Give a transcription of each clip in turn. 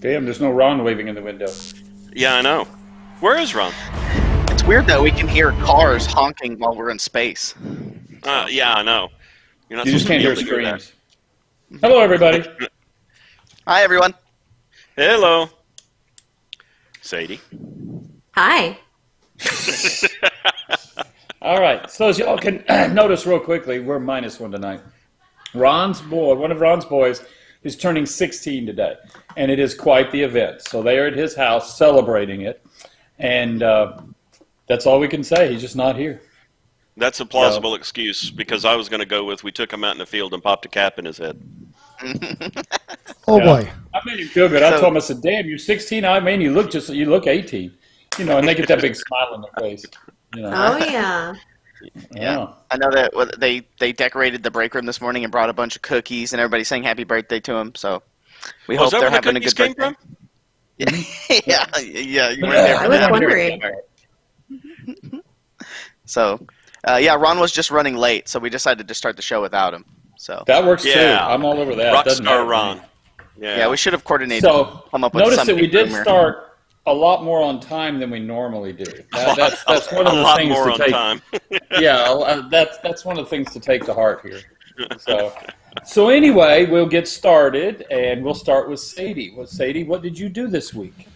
Damn, there's no Ron waving in the window. Yeah, I know. Where is Ron? It's weird that we can hear cars honking while we're in space. Yeah, I know. You're not You just supposed can't to be hear able to screams. Hello, everybody. Hi, everyone. Hello. Sadie. Hi. All right. So as y'all can notice real quickly, we're -1 tonight. Ron's boy, one of Ron's boys, is turning 16 today, and it is quite the event. So they are at his house celebrating it, and that's all we can say. He's just not here. That's a plausible excuse, because I was going to go with we took him out in the field and popped a cap in his head. Oh boy! I made him feel good. I told him, I said, "Damn, you're 16. I mean, you look 18." You know, and they get that big smile on their face. You know. Oh yeah. Yeah, I know that they decorated the break room this morning and brought a bunch of cookies, and everybody sang happy birthday to him. So we hope they're having a good birthday. From? Yeah. You were there. I was wondering. So, yeah, Ron was just running late, so we decided to start the show without him. So that works too. I'm all over that. Rockstar Ron. Yeah, we should have coordinated. So come up with notice that we did rumor. start a lot more on time than we normally do. That's one of the things to take. Time. Yeah, that's one of the things to take to heart here. So anyway, we'll get started, and we'll start with Sadie. Well, Sadie, what did you do this week?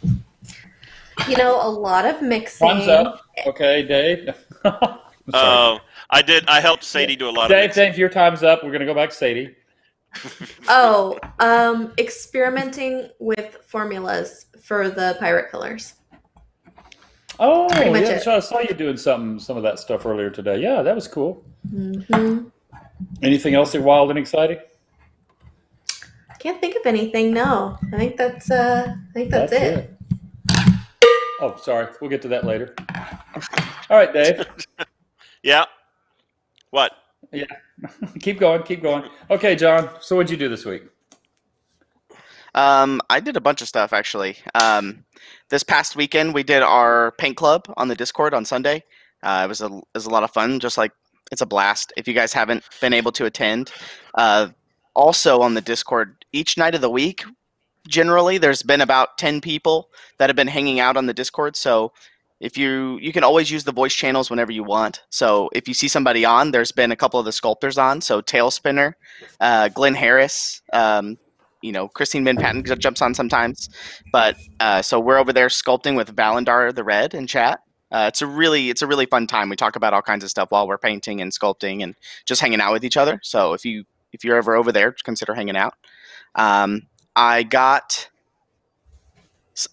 You know, a lot of mixing. Thumbs up. Okay, Dave. Oh, I did. I helped Sadie do a lot of mixing. Dave, your time's up. We're going to go back to Sadie. Oh, experimenting with formulas for the pirate killers. Oh, yeah, I saw you doing some of that stuff earlier today. Yeah, that was cool. Mm-hmm. Anything else wild and exciting? Can't think of anything. No, I think that's it. Oh, sorry. We'll get to that later. All right, Dave. Yeah. What? Yeah. Keep going. Okay, John. So what'd you do this week? I did a bunch of stuff, actually. This past weekend, we did our paint club on the Discord on Sunday. It was a lot of fun, just like it's a blast. If you guys haven't been able to attend, also on the Discord, each night of the week, generally, there's been about 10 people that have been hanging out on the Discord. So if you can always use the voice channels whenever you want. So if you see somebody on, there's been a couple of the sculptors on. So Tailspinner, Glenn Harris, Christine Min Patton jumps on sometimes. But so we're over there sculpting with Valandar the Red in chat. It's a really fun time. We talk about all kinds of stuff while we're painting and sculpting and just hanging out with each other. So if you're ever over there, consider hanging out. I got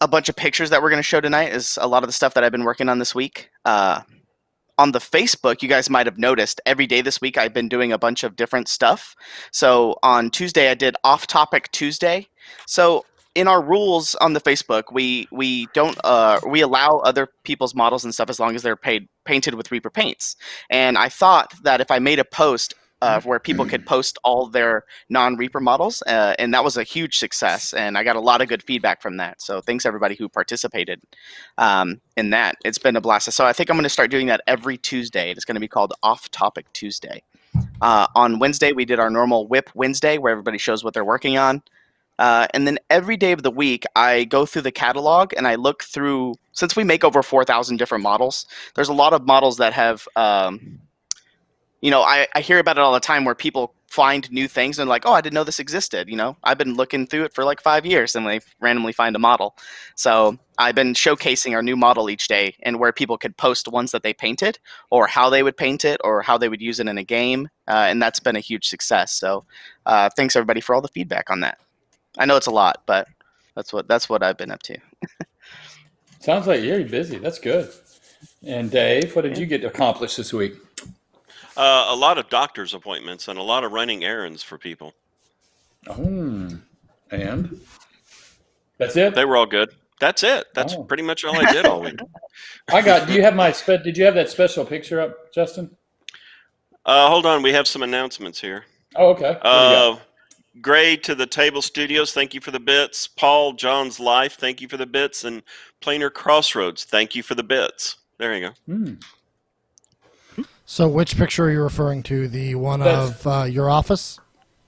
a bunch of pictures that we're going to show tonight. Is a lot of the stuff that I've been working on this week. On the Facebook, you guys might have noticed every day this week I've been doing a bunch of different stuff. So on Tuesday I did Off-Topic Tuesday. So in our rules on the Facebook, we don't we allow other people's models and stuff as long as they're painted with Reaper paints. And I thought that if I made a post where people could post all their non-Reaper models, and that was a huge success, and I got a lot of good feedback from that. So thanks everybody who participated in that. It's been a blast. So I think I'm going to start doing that every Tuesday. It's going to be called Off-Topic Tuesday. On Wednesday, we did our normal Whip Wednesday, where everybody shows what they're working on. And then every day of the week, I go through the catalog and I look through, since we make over 4,000 different models, there's a lot of models that have I hear about it all the time where people find new things and like, oh, I didn't know this existed. I've been looking through it for like 5 years and they randomly find a model. So I've been showcasing our new model each day and where people could post ones that they painted or how they would paint it or how they would use it in a game. And that's been a huge success. So thanks everybody for all the feedback on that. I know it's a lot, but that's what I've been up to. Sounds like you're busy. That's good. And Dave, what did you get accomplished this week? A lot of doctor's appointments and a lot of running errands for people. And that's it? They were all good. That's it. That's pretty much all I did all week. Did you have that special picture up, Justin? Hold on. We have some announcements here. Oh, okay. Gray to the Table Studios, thank you for the bits. PaulJohnsLife, thank you for the bits. And Planar Crossroads, thank you for the bits. There you go. So which picture are you referring to? The one of your office?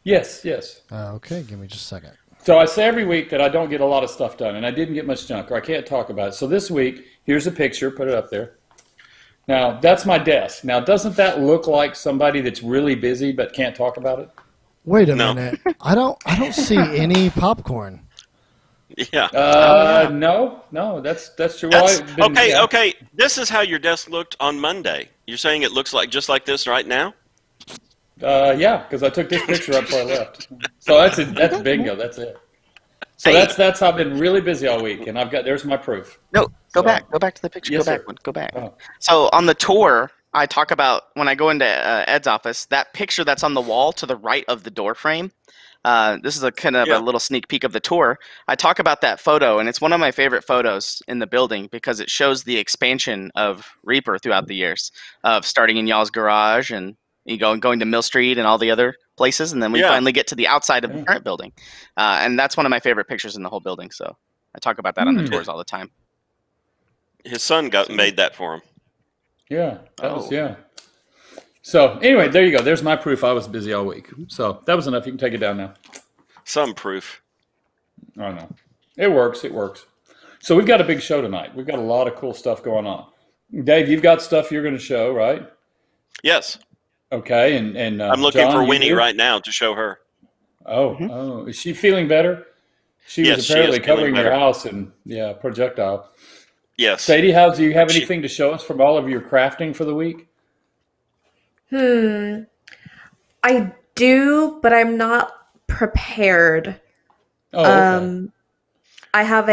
Yes. Okay, give me just a second. So I say every week that I don't get a lot of stuff done, and I didn't get much junk, or I can't talk about it. So this week, here's a picture. Put it up there. Now, that's my desk. Now, doesn't that look like somebody that's really busy but can't talk about it? Wait a minute. I don't see any popcorn. Yeah. No, that's true. Okay. This is how your desk looked on Monday. You're saying it looks like just like this right now? Yeah, because I took this picture up before I left. So that's bingo. That's it. So that's how I've been really busy all week, and there's my proof. No, go back to the picture. Yes, Go back. Oh. So on the tour, I talk about when I go into Ed's office, that picture that's on the wall to the right of the door frame. This is a kind of a little sneak peek of the tour. I talk about that photo, and it's one of my favorite photos in the building because it shows the expansion of Reaper throughout the years, of starting in y'all's garage and going to Mill Street and all the other places, and then we finally get to the outside of the current building. And that's one of my favorite pictures in the whole building, so I talk about that on the tours all the time. His son made that for him. Yeah, yeah. So anyway, there you go. There's my proof I was busy all week. So that was enough. You can take it down now. Some proof. I know. It works. So we've got a big show tonight. We've got a lot of cool stuff going on. Dave, you've got stuff you're going to show, right? Yes. Okay, and I'm looking John, for Winnie right now to show her. Oh, is she feeling better? She was apparently covering your house and projectile. Yes. Sadie, do you have anything to show us from all of your crafting for the week? I do, but I'm not prepared. Oh, okay. I have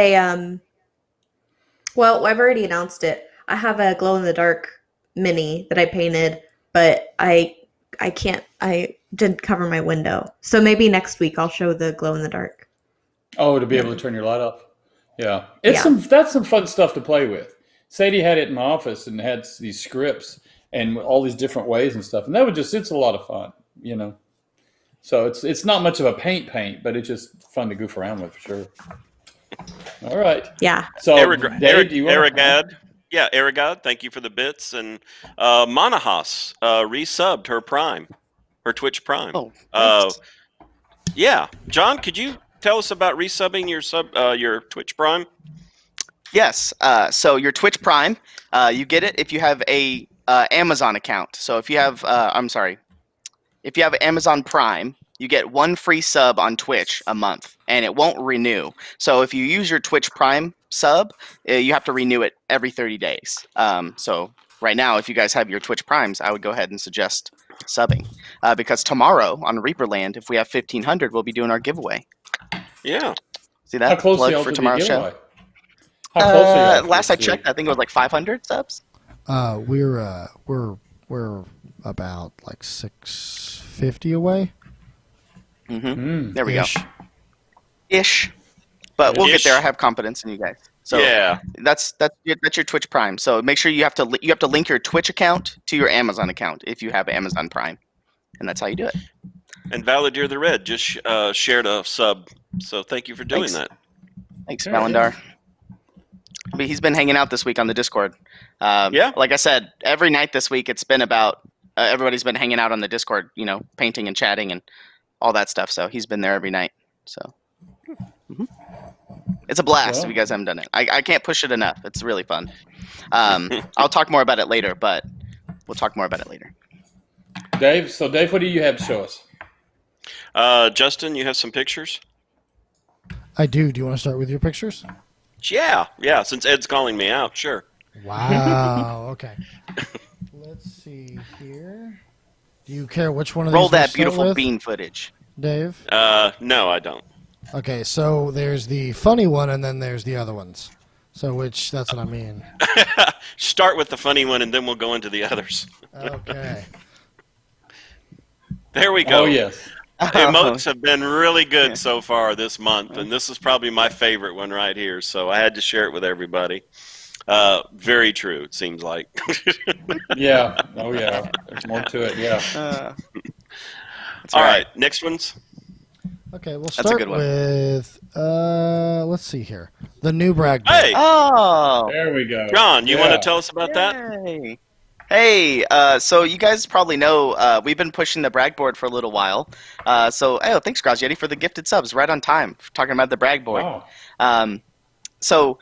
well, I've already announced it. I have a glow-in-the-dark mini that I painted, but I didn't cover my window. So maybe next week I'll show the glow-in-the-dark. Oh, to be able to turn your light off? Yeah. That's some fun stuff to play with. Sadie had it in my office and had these scripts and all these different ways and stuff. And that it's a lot of fun, So it's not much of a paint, but it's just fun to goof around with for sure. All right. Yeah. So Aragad. Yeah, Aragad, thank you for the bits. And Manassas resubbed her Twitch Prime. Oh, yeah. John, could you tell us about resubbing your Twitch Prime? Yes. So your Twitch Prime, you get it if you have a Amazon account. So if you have, if you have Amazon Prime, you get one free sub on Twitch a month, and it won't renew. So if you use your Twitch Prime sub, you have to renew it every 30 days. So right now, if you guys have your Twitch Primes, I would go ahead and suggest subbing. Because tomorrow on Reaperland, if we have 1,500, we'll be doing our giveaway. Yeah. See that? How close plug are you for to tomorrow's the show? giveaway? How close are you? Last I checked, I think it was like 500 subs. We're about like 650 away. There we Ish. go. Ish. But we'll get there. I have confidence in you guys. So yeah, that's your Twitch Prime. So make sure you have to link your Twitch account to your Amazon account if you have Amazon Prime, and that's how you do it. And Valadir the Red just shared a sub, so thank you for doing that. Thanks, Valandar. But he's been hanging out this week on the Discord. Like I said, every night this week it's been about everybody's been hanging out on the Discord, painting and chatting and all that stuff. So he's been there every night. So it's a blast if you guys haven't done it. I can't push it enough. It's really fun. I'll talk more about it later, but we'll talk more about it later. Dave, what do you have to show us? Justin, you have some pictures? I do. Do you want to start with your pictures? Yeah, since Ed's calling me out, sure. Wow, okay. Let's see here. Do you care which one of these Roll that we'll beautiful start with, bean footage. Dave? No, I don't. Okay, so there's the funny one and then there's the other ones. So that's what I mean. Start with the funny one and then we'll go into the others. Okay. There we go. Oh, yes. Emotes have been really good so far this month, and this is probably my favorite one right here, so I had to share it with everybody. Very true, it seems like. Yeah. Oh, yeah. There's more to it, yeah. All right, next ones. Okay, we'll That's a start good one. with, let's see here. The new brag. Hey! Oh! There we go. John, you want to tell us about that? Yay. Hey, so you guys probably know we've been pushing the brag board for a little while. Thanks, Grazieti, for the gifted subs. Right on time, talking about the brag board. Wow. So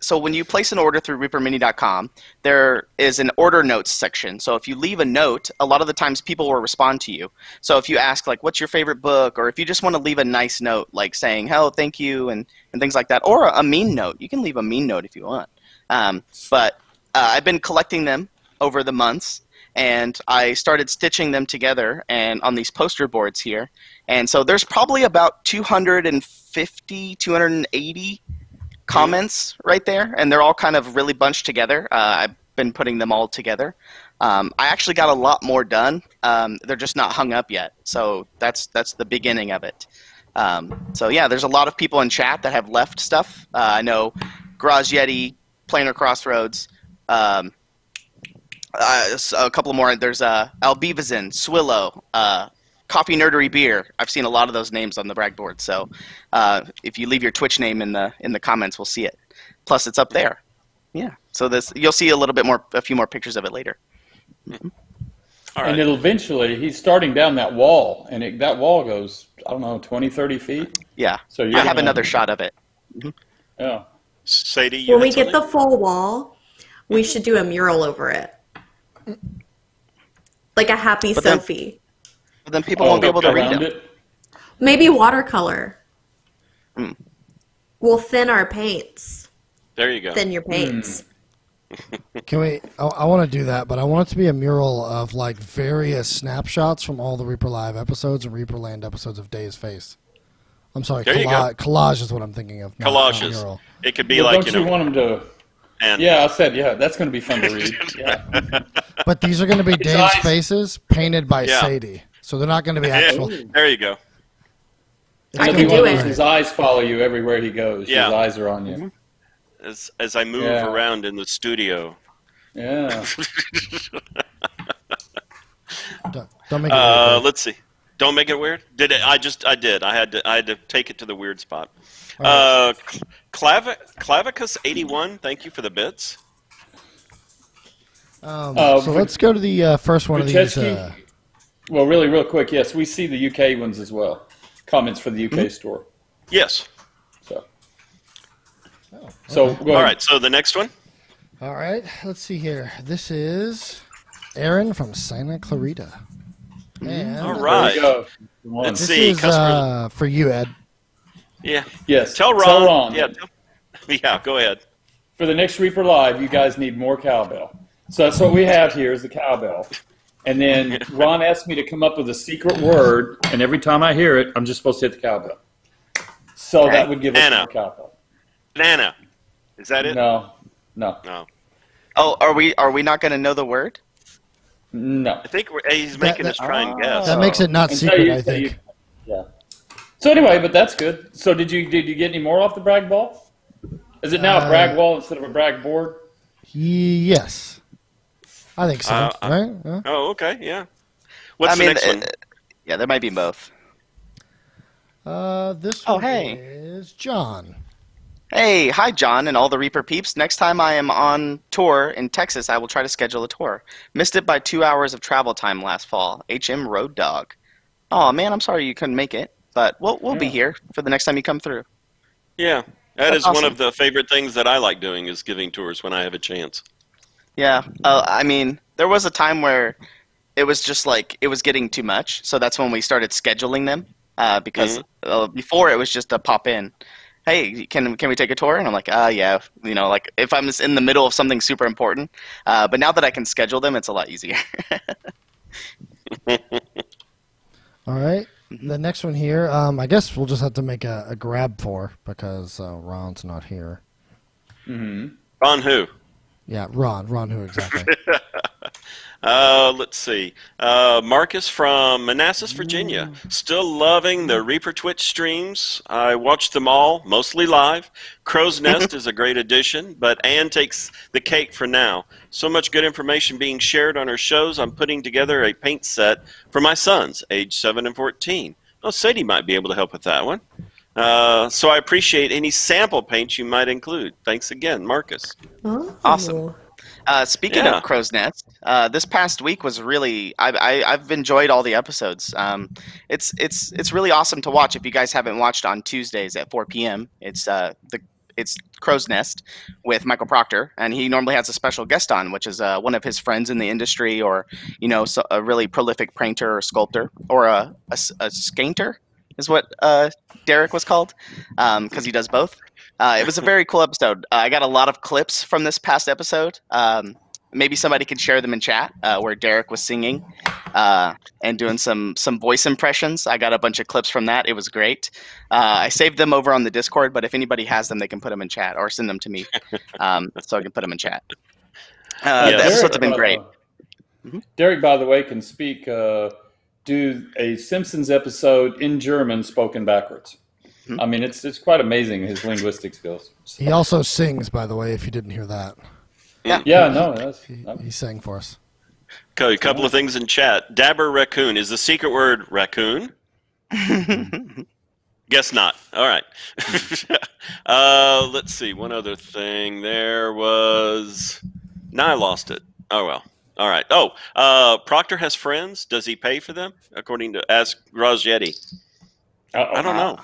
so when you place an order through reapermini.com, there is an order notes section. So if you leave a note, a lot of the times people will respond to you. So if you ask, like, what's your favorite book, or if you just want to leave a nice note, like saying, "Oh, thank you," and things like that, or a mean note, you can leave a mean note if you want. I've been collecting them over the months, and I started stitching them together and on these poster boards here. And so there's probably about 250, 280 comments right there, and they're all kind of really bunched together. I've been putting them all together. I actually got a lot more done. They're just not hung up yet, so that's the beginning of it. So yeah, there's a lot of people in chat that have left stuff. I know Grazieti, Planar Crossroads, a couple more. There's Albivazin, Swillow, Coffee Nerdery Beer. I've seen a lot of those names on the brag board. So if you leave your Twitch name in the comments, we'll see it. Plus, it's up there. Yeah. So you'll see a few more pictures of it later. Mm-hmm. All right. And it'll eventually, he's starting down that wall, and that wall goes, I don't know, 20, 30 feet. Yeah. So I have another shot of it. Mm-hmm. Yeah. Sadie, when we get the full wall, we should do a mural over it, like a happy Sophie. But then people won't be able to read them. Maybe watercolor. Mm. We'll thin our paints. There you go. Thin your paints. Can we? I want to do that, but I want it to be a mural of like various snapshots from all the Reaper Live episodes and Reaper Land episodes of Day's Face. I'm sorry, collage is what I'm thinking of. Collages. Not mural. It could be Well, like, don't you want him to? And Yeah, I said, that's going to be fun to read. Yeah. But these are going to be Dave's eyes. faces painted by Sadie, so they're not going to be actual. there you go. I It'll can be do one of it. His eyes follow you everywhere he goes. Yeah. His eyes are on you. As I move around in the studio. Yeah. Don't make it weird. Let's see. Don't make it weird. Did it? I did. I had to take it to the weird spot. Right. Clavicus 81. Thank you for the bits. So let's go to the first one of these. Well, really, real quick, yes, we see the UK ones as well. Comments for the UK store. Yes. So go ahead. All right. So the next one. All right, let's see here. This is Erinn from Santa Clarita. And All right. There you go. Let's this see. is for you, Ed. Yeah. Yes. Tell Ron. Yeah. Yeah. Go ahead. For the next Reaper Live, you guys need more cowbell. So that's what we have here is the cowbell. And then Ron asked me to come up with a secret word, and every time I hear it, I'm just supposed to hit the cowbell. So that would give us more cowbell. Banana. Is that it? No. Oh, are we not going to know the word? No. I think he's making us try and guess. That makes it not secret, I think. Yeah. So anyway, but that's good. So did you get any more off the brag ball? Is it now a brag wall instead of a brag board? Yes. I think so, right? Yeah. Oh, okay, yeah. What's the next one? Yeah, there might be both. This one is John. Hey, hi, John, and all the Reaper peeps. Next time I am on tour in Texas, I will try to schedule a tour. Missed it by 2 hours of travel time last fall. HM Road Dog. Oh man, I'm sorry you couldn't make it, but we'll be here for the next time you come through. Yeah, that That's is one awesome. of the favorite things that I like doing is giving tours when I have a chance. Yeah, I mean, there was a time where it was just like it was getting too much, so that's when we started scheduling them. Because before it was just a pop in. Hey, can we take a tour? And I'm like, yeah, like if I'm just in the middle of something super important. But now that I can schedule them, it's a lot easier. All right. The next one here, I guess we'll just have to make a grab for because Ron's not here. Mm-hmm. On who? Yeah, Ron who exactly? Let's see. Marcus from Manassas, Virginia. Still loving the Reaper Twitch streams. I watch them all, mostly live. Crow's Nest is a great addition, but Ann takes the cake for now. So much good information being shared on her shows. I'm putting together a paint set for my sons, age 7 and 14. Oh, Sadie might be able to help with that one. So I appreciate any sample paints you might include. Thanks again, Marcus. Oh. Awesome. Speaking of Crow's Nest, this past week was really I've enjoyed all the episodes. It's really awesome to watch. If you guys haven't watched on Tuesdays at 4 p.m., it's Crow's Nest with Michael Proctor, and he normally has a special guest on, which is one of his friends in the industry, or a really prolific painter or sculptor, or a skanter is what Derek was called, because he does both. It was a very cool episode. I got a lot of clips from this past episode. Maybe somebody could share them in chat, where Derek was singing and doing some voice impressions. I got a bunch of clips from that. It was great. I saved them over on the Discord, but if anybody has them, they can put them in chat or send them to me so I can put them in chat. The episodes have been great. Derek, by the way, can speak, do a Simpsons episode in German spoken backwards. I mean, it's quite amazing, his linguistic skills. He also sings, by the way, if you didn't hear that. Yeah, no. He sang for us. Okay, a couple of things in chat. Dabber Raccoon. Is the secret word raccoon? Guess not. All right. Let's see. One other thing. There was... Now I lost it. Oh, well. All right. Oh, Proctor has friends. Does he pay for them? According to Ask Rosjetti. I don't know.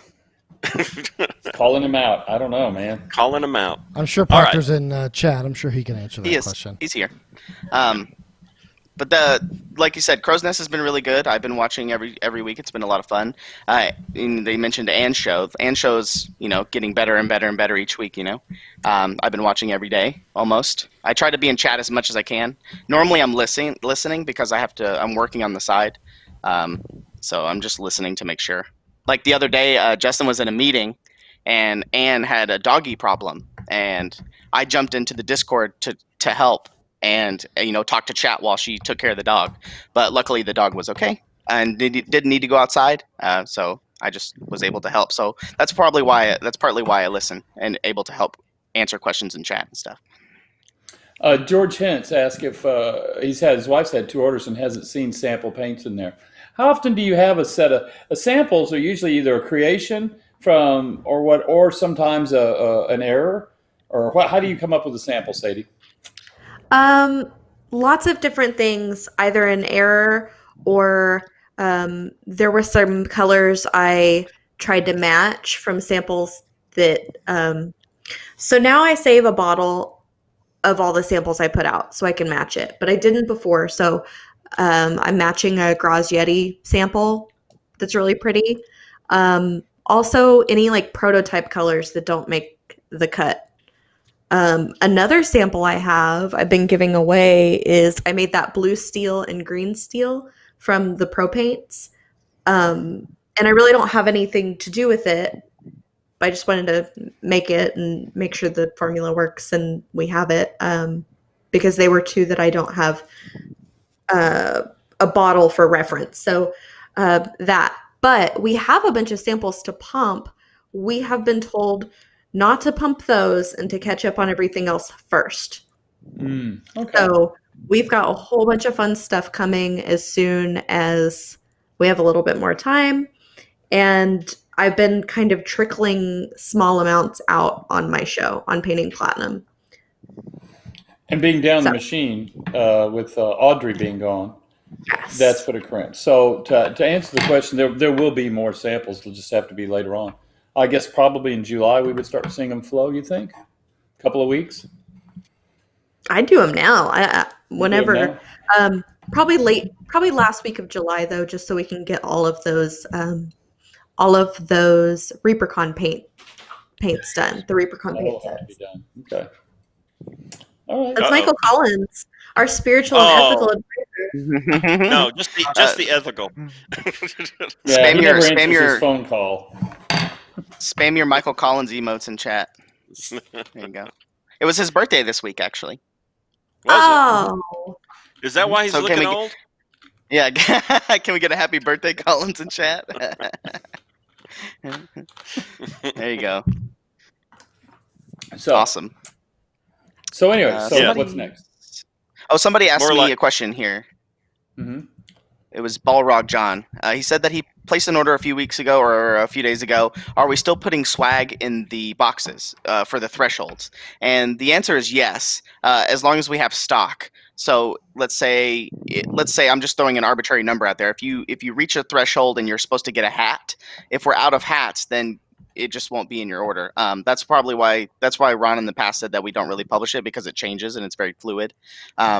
Calling him out. I don't know, man. Calling him out. I'm sure Proctor's in chat. I'm sure he can answer that question. He's here. But like you said, Crow's Nest has been really good. I've been watching every week. It's been a lot of fun. They mentioned Ann's show. Ann's show is getting better and better and better each week. I've been watching every day almost. I try to be in chat as much as I can. Normally I'm listening because I'm working on the side, so I'm just listening to make sure. Like the other day, Justin was in a meeting, and Ann had a doggy problem, and I jumped into the Discord to help and talk to chat while she took care of the dog. But luckily, the dog was okay and didn't need to go outside, so I just was able to help. So that's partly why I listen and able to help answer questions in chat and stuff. George Hintz asked if his wife's had 2 orders and hasn't seen sample paints in there. How often do you have a set of samples? Are usually either a creation from or sometimes an error, or what? How do you come up with a sample, Sadie? Lots of different things, either an error or there were some colors I tried to match from samples that. So now I save a bottle of all the samples I put out so I can match it, but I didn't before. So I'm matching a Grazietti sample that's really pretty. Also, any prototype colors that don't make the cut. Another sample I've been giving away is I made that blue steel and green steel from the Pro Paints. And I really don't have anything to do with it. I just wanted to make it and make sure the formula works and we have it. Because they were 2 that I don't have a bottle for reference. So but we have a bunch of samples to pump. We have been told not to pump those and to catch up on everything else first. Okay. So we've got a whole bunch of fun stuff coming as soon as we have a little bit more time. And I've been kind of trickling small amounts out on my show on Painting Platinum. And being down the machine with Audrey being gone, yes. That's put a crimp. So to answer the question, there will be more samples. It'll just have to be later on. I guess probably in July we would start seeing them flow, you think? A couple of weeks? I do them now. Whenever. Probably last week of July, though, just so we can get all of those ReaperCon paints done. The ReaperCon paint sets. Done. Okay. All right. That's Michael Collins, our spiritual and ethical advisor. No, just the ethical. Yeah, spam your his phone call. Spam your Michael Collins emotes in chat. There you go. It was his birthday this week, actually. Was it? Is that why he's looking old? Yeah. Can we get a happy birthday, Collins, in chat? There you go. So awesome. So anyway, what's next? Oh, somebody asked me a question here. Mm-hmm. It was Balrog John. He said that he placed an order a few weeks ago or a few days ago. Are we still putting swag in the boxes for the thresholds? And the answer is yes, as long as we have stock. So let's say I'm just throwing an arbitrary number out there. If you reach a threshold and you're supposed to get a hat, if we're out of hats, then it just won't be in your order. That's why Ron in the past said that we don't really publish it, because it changes and it's very fluid.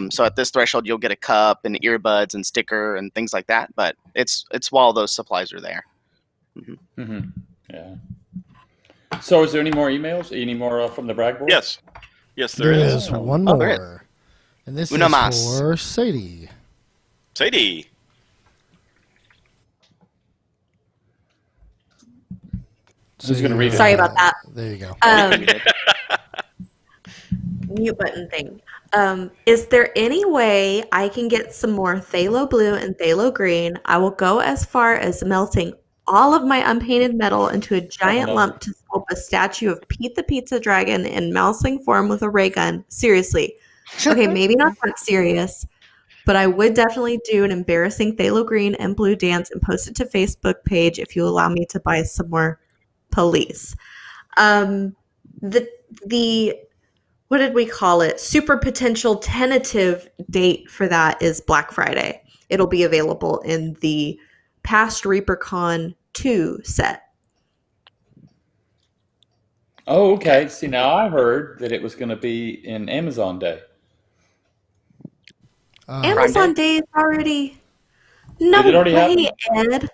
So at this threshold, you'll get a cup and earbuds and sticker and things like that. But it's while those supplies are there. Mm-hmm. Mm-hmm. Yeah. So is there any more emails? Any more from the brag board? Yes, there is one more. There is. And this Uno is mas. for Sadie. Sadie. Who's going to read it? Sorry about that. There you go. Mute button thing. Is there any way I can get some more phthalo blue and phthalo green? I will go as far as melting all of my unpainted metal into a giant lump to sculpt a statue of Pete the Pizza Dragon in mousling form with a ray gun. Seriously. Okay, maybe not that serious, but I would definitely do an embarrassing phthalo green and blue dance and post it to Facebook page if you allow me to buy some more police. The what did we call it? Super potential tentative date for that is Black Friday. It'll be available in the past ReaperCon 2 set. Oh, okay. See, now I heard that it was going to be in Amazon Day. Amazon Day is already. No Did it already way, happen? Ed.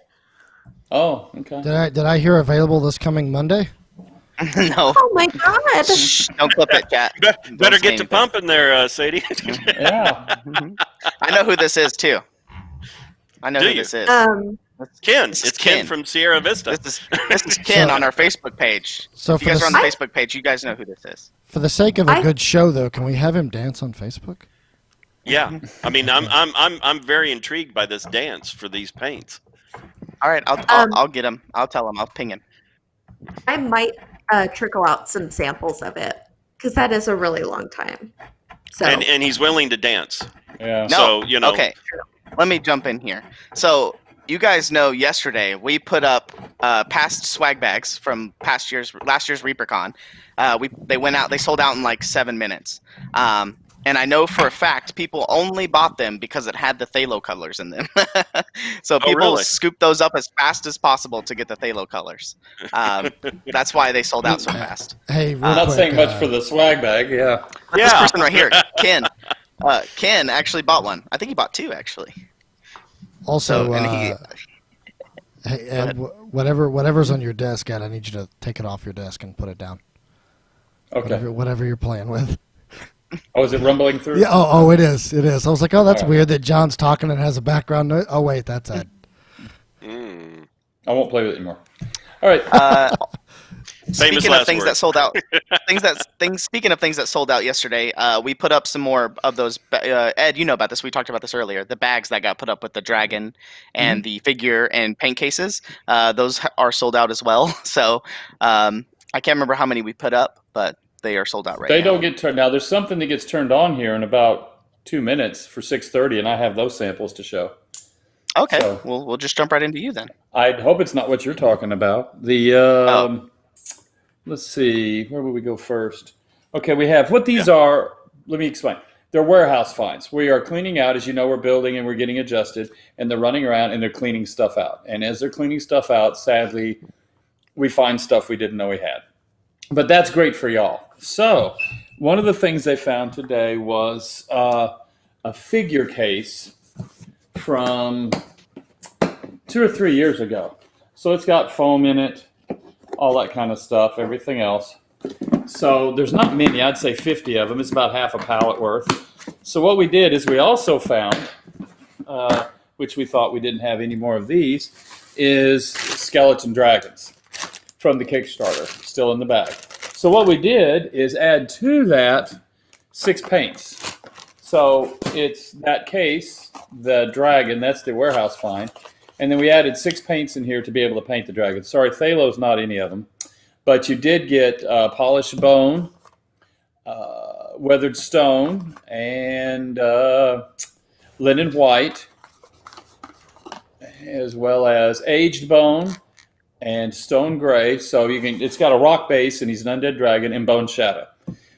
Oh, okay. Did I hear available this coming Monday? No. Oh my god. Shh, don't clip it, chat. Better get to pumping there, Sadie. Yeah. I know who this is too. I know Do who you? this is. Ken. This is It's Ken from Sierra Vista. This is Ken on our Facebook page. So If you guys are on the Facebook page, you guys know who this is. For the sake of a good show, though, can we have him dance on Facebook? Yeah, I mean, I'm very intrigued by this dance for these paints. All right, I'll get him. I'll tell him. I'll ping him. I might trickle out some samples of it because that is a really long time. So And he's willing to dance. Yeah. No, So, Okay, let me jump in here. So you guys know yesterday we put up past swag bags from last year's ReaperCon. They went out. They sold out in like 7 minutes. And I know for a fact people only bought them because it had the phthalo colors in them. So people really? scooped those up as fast as possible to get the phthalo colors. That's why they sold out so fast. Hey, real Not quick, saying much for the swag bag, yeah. But this person right here, Ken. Ken actually bought one. I think he bought two actually. Also, So, and hey, Ed, whatever's on your desk, Ed, I need you to take it off your desk and put it down. Okay. Whatever you're playing with. Oh, is it rumbling through? Yeah. Oh, it is. It is. I was like, oh, that's weird that John's talking and has a background noise. Oh, wait, that's Ed. I won't play with it anymore. All right. Speaking of things that sold out, speaking of things that sold out yesterday, we put up some more of those. Ed, you know about this. We talked about this earlier. The bags that got put up with the dragon and the figure and paint cases, those are sold out as well. So I can't remember how many we put up, but they are sold out right now. They don't get turned. Now, there's something that gets turned on here in about 2 minutes for 6:30, and I have those samples to show. Okay, So, we'll just jump right into you then. I hope it's not what you're talking about. The let's see, where would we go first? Okay, we have what these are. Let me explain. They're warehouse finds. We are cleaning out, as you know, we're building and we're getting adjusted, and they're running around and they're cleaning stuff out. And as they're cleaning stuff out, sadly, we find stuff we didn't know we had. But that's great for y'all. So one of the things they found today was a figure case from 2 or 3 years ago. So it's got foam in it, all that kind of stuff, everything else. So there's not many. I'd say 50 of them. It's about half a pallet worth. So what we did is we also found, which we thought we didn't have any more of these, is skeleton dragons from the Kickstarter, still in the bag. So what we did is add to that 6 paints. So it's that case, the dragon, that's the warehouse find. And then we added 6 paints in here to be able to paint the dragon. Sorry, phthalo's not any of them. But you did get polished bone, weathered stone, and linen white. as well as aged bone and stone gray. So it's got a rock base, and he's an undead dragon, and bone shadow.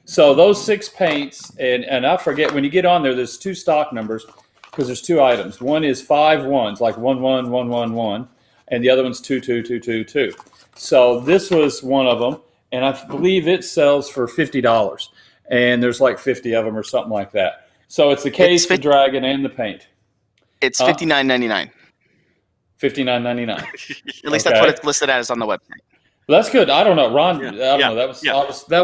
So those 6 paints, and I forget, when you get on there, there's 2 stock numbers because there's 2 items. One is 5 ones, like 1 1 1 1 1, and the other one's 2 2 2 2 2. So this was one of them, and I believe it sells for $50, and there's like 50 of them or something like that. So it's the case, the dragon, and the paint. It's $59.99. $59.99. At least that's what it's listed as on the website. Well, that's good. I don't know, Ron. I don't know. That was.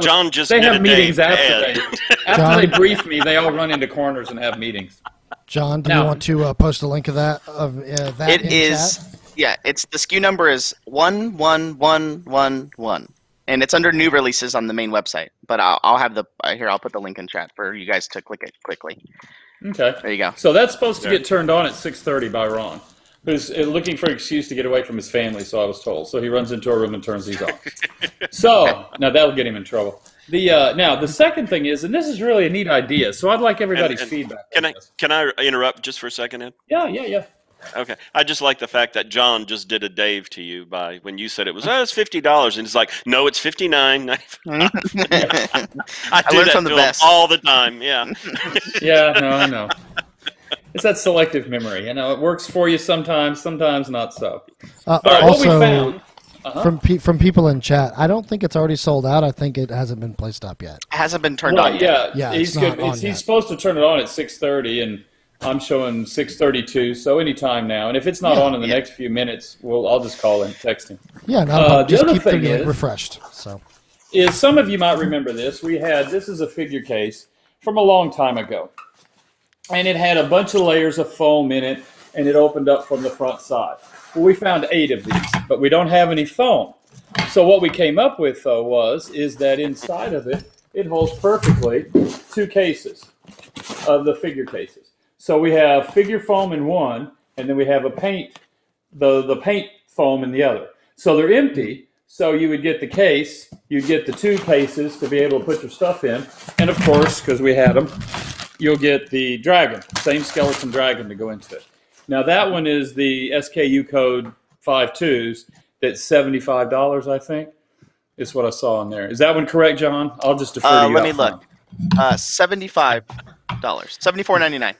John just. They did have a meetings day after they brief me. They all run into corners and have meetings. John, do you want to post a link of that? It is. Chat? Yeah, it's the SKU number is 11111, and it's under new releases on the main website. But I'll have the here. I'll put the link in chat for you guys to click it quickly. Okay. There you go. So that's supposed to get turned on at 6:30 by Ron, who's looking for an excuse to get away from his family, so I was told. So he runs into a room and turns these off. So, now that'll get him in trouble. Now, the second thing is, and this is really a neat idea, so I'd like everybody's feedback. Can I interrupt just for a second, Ed? Yeah. Okay. I just like the fact that John just did a Dave to you by when you said it was, it's $50, and it's like, no, it's $59.95. I do that to him all the time, yeah. Yeah, no, I know. It's that selective memory. It works for you sometimes not so. Also, from people in chat, I don't think it's already sold out. I think it hasn't been placed up yet. It hasn't been turned on yet. Yeah, he's supposed to turn it on at 6:30, and I'm showing 6:32, so anytime now. And if it's not on in the next few minutes, I'll just call and text him. Yeah, just keep it refreshed. So, some of you might remember this. This is a figure case from a long time ago. And it had a bunch of layers of foam in it, and it opened up from the front side. Well, we found 8 of these, but we don't have any foam. So what we came up with, though, is that inside of it, it holds perfectly 2 cases of the figure cases. So we have figure foam in one, and then we have the paint foam in the other. So they're empty, so you would get the case, you'd get the 2 cases to be able to put your stuff in, and of course, because we had them, you'll get the dragon, same skeleton dragon to go into it. Now that one is the SKU code 52s. That's $75, I think, is what I saw in there. Is that one correct, John? I'll just defer to you. Let me look. $75, $74.99.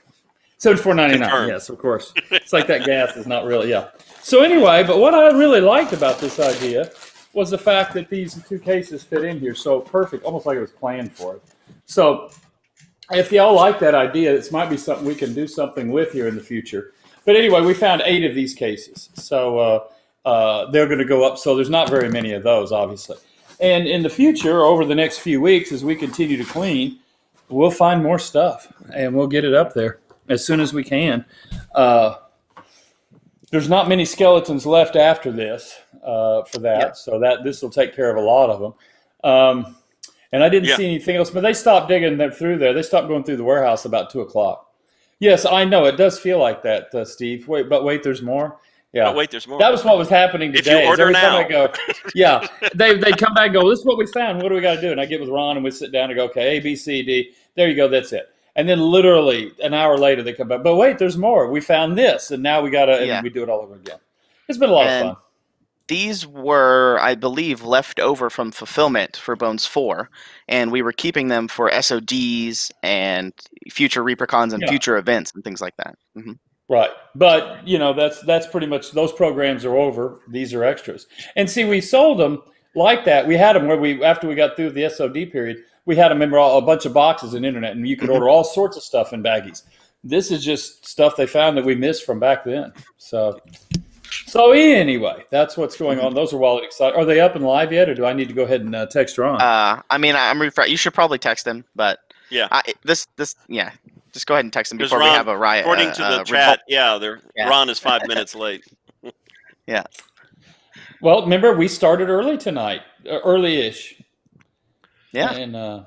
$74.99. Yes, of course. It's like that gas is not really. Yeah. So anyway, but what I really liked about this idea was the fact that these 2 cases fit in here so perfect, almost like it was planned for it. So if y'all like that idea, this might be something we can do something with here in the future. But anyway, we found 8 of these cases. So they're going to go up. So there's not very many of those, obviously. And in the future, over the next few weeks, as we continue to clean, we'll find more stuff. And we'll get it up there as soon as we can. There's not many skeletons left after this for that. Yep. So this will take care of a lot of them. And I didn't see anything else, but they stopped digging through there. They stopped going through the warehouse about 2 o'clock. Yes, I know. It does feel like that, Steve. Wait, there's more? Yeah. But wait, there's more. That was what was happening today. If you order now. Every time I go, they'd come back and go, this is what we found. What do we got to do? And I get with Ron, and we sit down and go, okay, A, B, C, D. There you go. That's it. And then literally an hour later, they come back. But wait, there's more. We found this, and now we got to, and we do it all over again. It's been a lot of fun. These were, I believe, left over from fulfillment for Bones 4, and we were keeping them for SODs and future ReaperCons and future events and things like that. Mm-hmm. Right, but that's pretty much, those programs are over. These are extras, and see, we sold them like that. We had them where after we got through the SOD period, we had them in a bunch of boxes in internet, and you could order all sorts of stuff in baggies. This is just stuff they found that we missed from back then. So anyway, that's what's going on. Those are Wallet excited. Are they up and live yet, or do I need to go ahead and text Ron? I'm you should probably text them, but just go ahead and text them before we have a riot. According to the chat, Ron is 5 minutes late. Yeah. Well, remember we started early tonight, early-ish. Yeah. And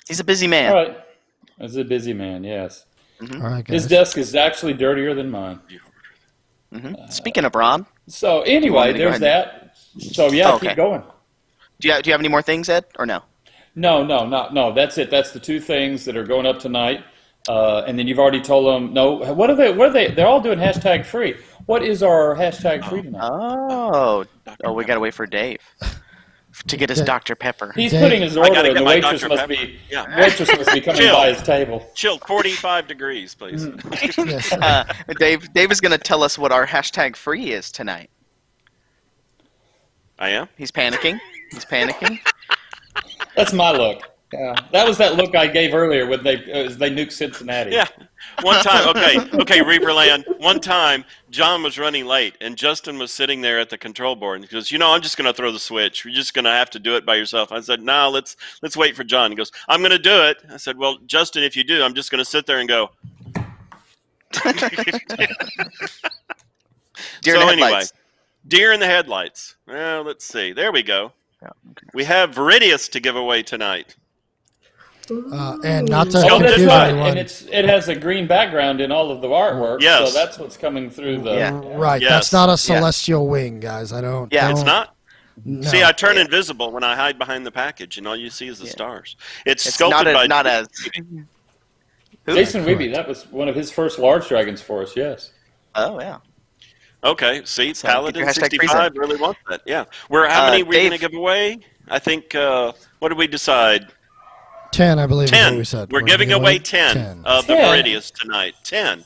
he's a busy man. All right, he's a busy man. Yes. Mm-hmm. All right, guys. His desk is actually dirtier than mine. Mm-hmm. Speaking of Ron. So anyway, there's that. So keep going. Do you have any more things, Ed, or no? No. That's it. That's the 2 things that are going up tonight. And then you've already told them, no, what are they? They're all doing hashtag free. What is our hashtag free tonight? Oh, we got to wait for Dave to get his Dr. Pepper. He's putting his order, and the waitress Dr. must Pepper. be coming by his table. Chill, 45 degrees, please. Yes. Dave is going to tell us what our hashtag free is tonight. I am? He's panicking. That's my look. Yeah, that was that look I gave earlier when they nuked Cincinnati. Yeah. One time, okay, Reaperland. One time, John was running late, and Justin was sitting there at the control board, and he goes, I'm just going to throw the switch. You're just going to have to do it by yourself. I said, no, let's wait for John. He goes, I'm going to do it. I said, well, Justin, if you do, I'm just going to sit there and go. Deer in the headlights. Well, let's see. There we go. We have Viridius to give away tonight. And not to Oh, that's confuse right. anyone. And it has a green background in all of the artwork. Yes. So that's what's coming through the. Yeah. Right, Yes. that's not a celestial wing, guys. I don't. Yeah, It's don't- not? No. See, I turn invisible when I hide behind the package, and all you see is the stars. It's It's sculpted by not as. Jason Weeby, that was one of his first large dragons for us. Yes. Oh yeah. Okay, see, So, get Paladin your hashtag 65 really wants that. Yeah. How many we're Dave. going to give away? I think, what did we decide? 10, I believe. Is what 10. we said. We're giving away 10 of the 10. Viridius tonight. 10.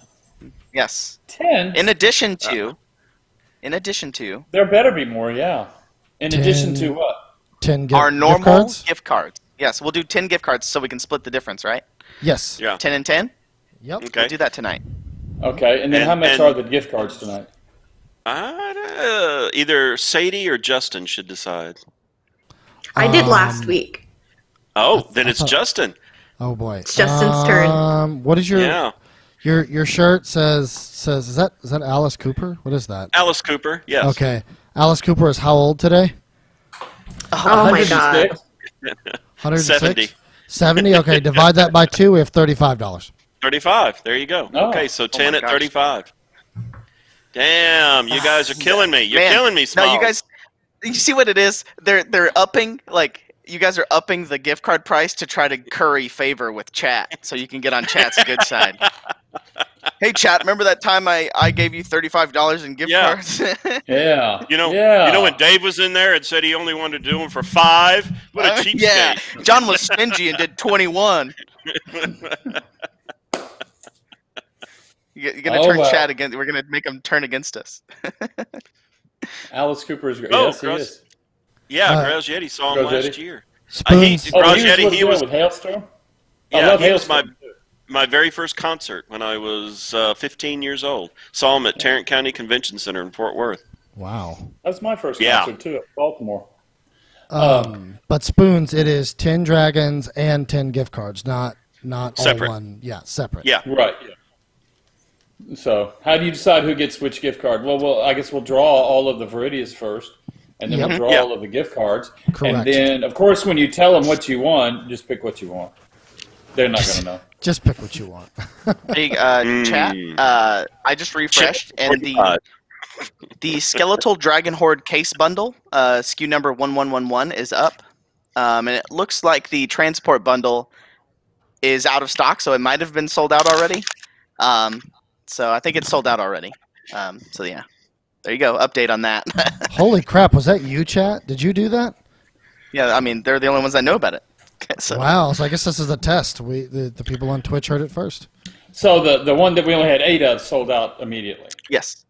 Yes. 10. In addition to. There better be more. Yeah. In 10. addition to what? 10 Our gift normal cards? gift cards. Yes, we'll do 10 gift cards so we can split the difference, right? Yes. Yeah. 10 and 10? Yep. Okay. We'll do that tonight. Okay. And then And- how much and- are the gift cards tonight? Either Sadie or Justin should decide. I did last week. Oh, then it's thought- Justin. Oh boy. It's Justin's turn. What is your Yeah. your shirt says is that Alice Cooper? What is that? Alice Cooper, yes. Okay. Alice Cooper is how old today? Oh my god. 106? 70. 70? Okay, divide that by 2, we have $35. 35. There you go. Oh. Okay, so 10 my at gosh. 35. Damn, you guys are killing me. You're Man, killing me, Smalls. No, you guys, you see what it is? They're upping, like, you guys are upping the gift card price to try to curry favor with chat so you can get on chat's good side. Hey, chat, remember that time I gave you $35 in gift Yeah. cards? Yeah. You know Yeah. when Dave was in there and said he only wanted to do them for 5? What a cheapskate. Yeah, John was stingy and did 21. You're gonna Oh, turn wow. chat against. We're gonna make them turn against us. Alice Cooper is great. Oh, Yes, he gross. is. Yeah, Grouse Yeti saw him Grouse last Yeti. year. Spoons. Oh, Raj he was, Yeti, he was with Hailstorm? I Yeah, love he was Hailstorm. my very first concert when I was 15 years old. Saw him at Tarrant County Convention Center in Fort Worth. Wow. That was my first Yeah. concert, too, at Baltimore. But Spoons, it is 10 dragons and 10 gift cards, not Separate. all one. Yeah, separate. Yeah. Right. Yeah. So, how do you decide who gets which gift card? Well, I guess we'll draw all of the Viridius first, and then Yep. we'll draw Yeah. all of the gift cards. Correct. And then, of course, when you tell them what you want, just pick what you want. They're not going to know. Just pick what you want. Hey, chat. I just refreshed, and 45. the Skeletal Dragon Horde case bundle, SKU number 1111, is up, and it looks like the transport bundle is out of stock, so it might have been sold out already. So I think it's sold out already. So yeah, there you go. Update on that. Holy crap, was that you, chat? Did you do that? Yeah, I mean they're the only ones that know about it. So, Wow, so I guess this is a test. The people on Twitch heard it first. So, the one that we only had 8 of sold out immediately. yes.